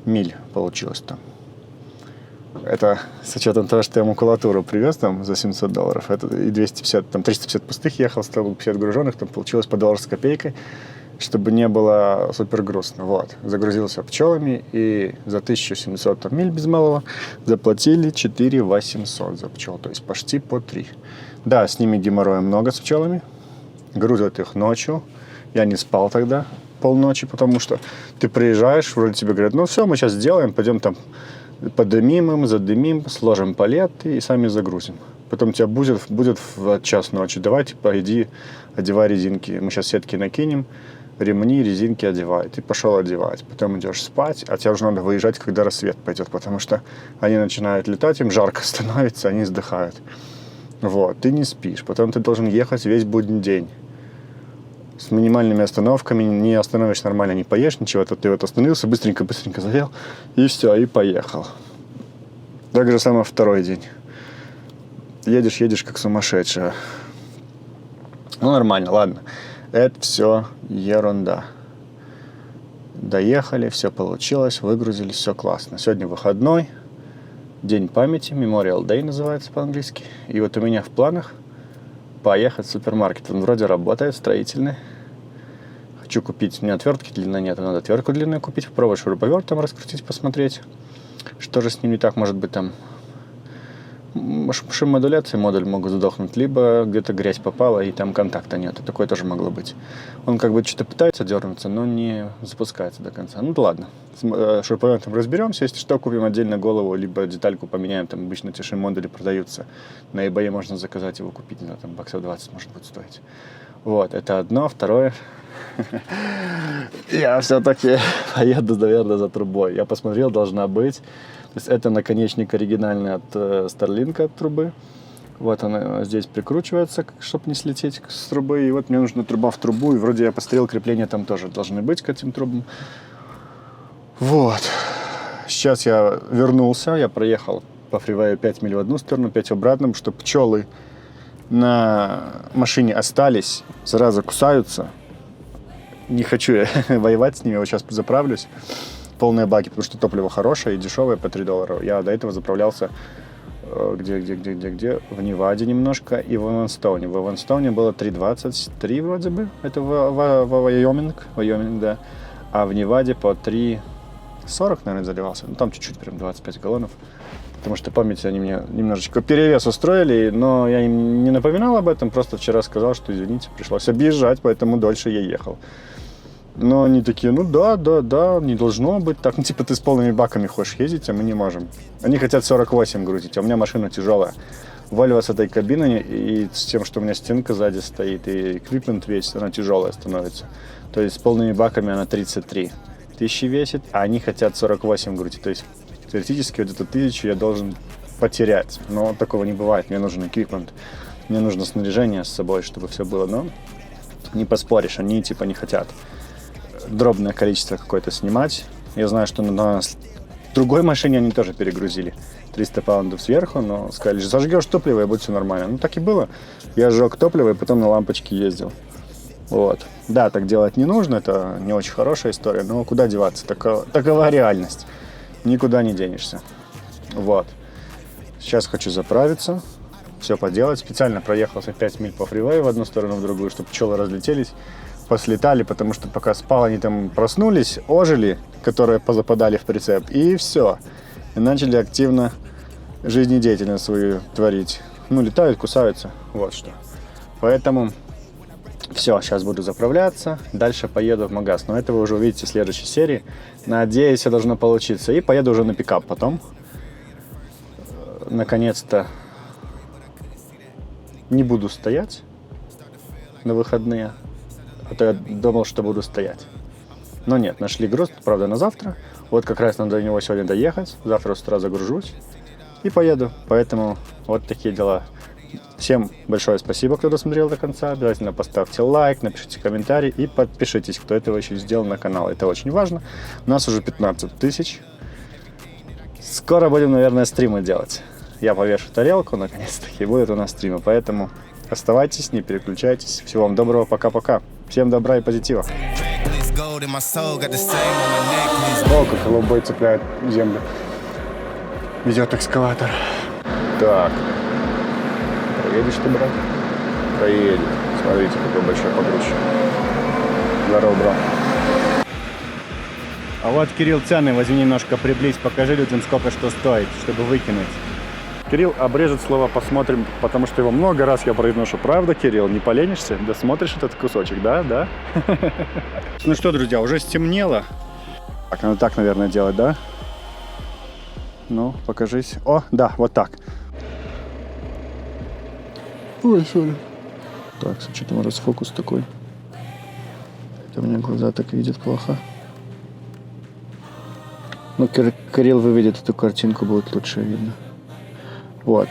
[SPEAKER 1] миль получилось там. Это с учетом того, что я макулатуру привез там за $700, это и 250, там 350 пустых ехал, 150 груженных, там получилось по $1 с копейкой, чтобы не было супер грустно. Вот. Загрузился пчелами, и за 1700 миль без малого заплатили 4800 за пчел, то есть почти по 3. Да, с ними геморроя много, с пчелами. Грузят их ночью. Я не спал тогда полночи, потому что ты приезжаешь, вроде тебе говорят, ну все, мы сейчас сделаем, пойдем там подымим им, задымим, сложим палеты и сами загрузим. Потом тебя будет в час ночи. Давай, типа, иди, одевай резинки. Мы сейчас сетки накинем, ремни, резинки одевай. Ты пошел одевать. Потом идешь спать, а тебе уже надо выезжать, когда рассвет пойдет, потому что они начинают летать, им жарко становится, они сдыхают. Вот, ты не спишь. Потом ты должен ехать весь будний день. С минимальными остановками, не остановишься нормально, не поешь ничего, то ты вот остановился, быстренько заел, и все, и поехал. Так же самое второй день. Едешь как сумасшедшая. Ну, нормально, ладно. Это все ерунда. Доехали, все получилось, выгрузились, все классно. Сегодня выходной, День памяти, Memorial Day называется по-английски. И вот у меня в планах поехать в супермаркет. Он вроде работает, строительный. Хочу купить, у меня отвертки длинной нет, надо отвертку длинную купить, попробовать шуруповерт там раскрутить, посмотреть, что же с ним не так, может быть там шуммодуляции модуль могут сдохнуть, либо где-то грязь попала и там контакта нет, такое тоже могло быть. Он как бы что-то пытается дернуться, но не запускается до конца. Ну да ладно, с шуруповертом разберемся, если что, купим отдельно голову, либо детальку поменяем, там обычно те модули продаются, на eBay можно заказать его купить, не знаю, там баксов 20 может быть стоить. Вот, это одно, второе. Я все-таки поеду, наверное, за трубой. Я посмотрел, должна быть. То есть это наконечник оригинальный от Starlink, от трубы. Вот она здесь прикручивается, чтобы не слететь с трубы. И вот мне нужна труба в трубу. И вроде я посмотрел, крепления там тоже должны быть к этим трубам. Вот. Сейчас я вернулся. Я проехал по фривею 5 миль в одну сторону, 5 в обратном, чтобы пчелы на машине остались. Зараза кусаются. Не хочу я воевать с ними. Вот сейчас заправлюсь. Полные баки, потому что топливо хорошее и дешевое по $3. Я до этого заправлялся где? В Неваде немножко и в Эванстоуне. В Эванстоуне было 3,23 вроде бы. Это Вайоминг, да. А в Неваде по 3,40, наверное, заливался. Ну, там чуть-чуть, прям 25 галлонов. Потому что, помните, они мне немножечко перевес устроили, но я им не напоминал об этом, просто вчера сказал, что, извините, пришлось объезжать, поэтому дольше я ехал. Но они такие, ну да, не должно быть так. Ну, типа, ты с полными баками хочешь ездить, а мы не можем. Они хотят 48 грузить, а у меня машина тяжелая. Вольво с этой кабиной и с тем, что у меня стенка сзади стоит, и эквипмент весь, она тяжелая становится. То есть с полными баками она 33 тысячи весит, а они хотят 48 грузить. То есть теоретически вот эту 1000 я должен потерять. Но такого не бывает, мне нужен эквипмент, мне нужно снаряжение с собой, чтобы все было. Но не поспоришь, они типа не хотят дробное количество какое-то снимать. Я знаю, что на другой машине они тоже перегрузили 300 паундов сверху, но сказали, зажгешь топливо и будет все нормально. Ну так и было. Я сжег топливо и потом на лампочке ездил. Вот. Да, так делать не нужно, это не очень хорошая история, но куда деваться? Такова реальность. Никуда не денешься. Вот. Сейчас хочу заправиться, все поделать. Специально проехался 5 миль по фривею в одну сторону, в другую, чтобы пчелы разлетелись, послетали, потому что пока спал, они там проснулись, ожили, которые позападали в прицеп, и все. И начали активно жизнедеятельность свою творить. Ну, летают, кусаются, вот что. Поэтому все, сейчас буду заправляться, дальше поеду в магаз. Но это вы уже увидите в следующей серии. Надеюсь, все должно получиться. И поеду уже на пикап потом. Наконец-то не буду стоять на выходные. А то я думал, что буду стоять. Но нет, нашли груз, правда, на завтра. Вот как раз надо до него сегодня доехать. Завтра с утра загружусь и поеду. Поэтому вот такие дела. Всем большое спасибо, кто досмотрел до конца. Обязательно поставьте лайк, напишите комментарий и подпишитесь, кто этого еще не сделал, на канал. Это очень важно. У нас уже 15 тысяч. Скоро будем, наверное, стримы делать. Я повешу тарелку, наконец-таки, будет у нас стримы. Поэтому оставайтесь, не переключайтесь. Всего вам доброго, пока-пока. Всем добра и позитива. О, как голубой цепляет землю. Везет экскаватор. Так. Проедешь ты, брат? Проедет. Смотрите, какой большой погрузчик. Здорово, брат. А вот, Кирилл, цены возьми немножко, приблизь, покажи людям, сколько что стоит, чтобы выкинуть. Кирилл обрежет слово «посмотрим», потому что его много раз я произношу. Правда, Кирилл, не поленишься? Досмотришь этот кусочек, да? Да? Ну что, друзья, уже стемнело. Так, надо так, наверное, делать, да? Ну, покажись. О, да, вот так. Ой, сори. Так, с учетом расфокус такой. Это у меня глаза так видят плохо. Ну, Кирилл выведет эту картинку, будет лучше видно. Вот.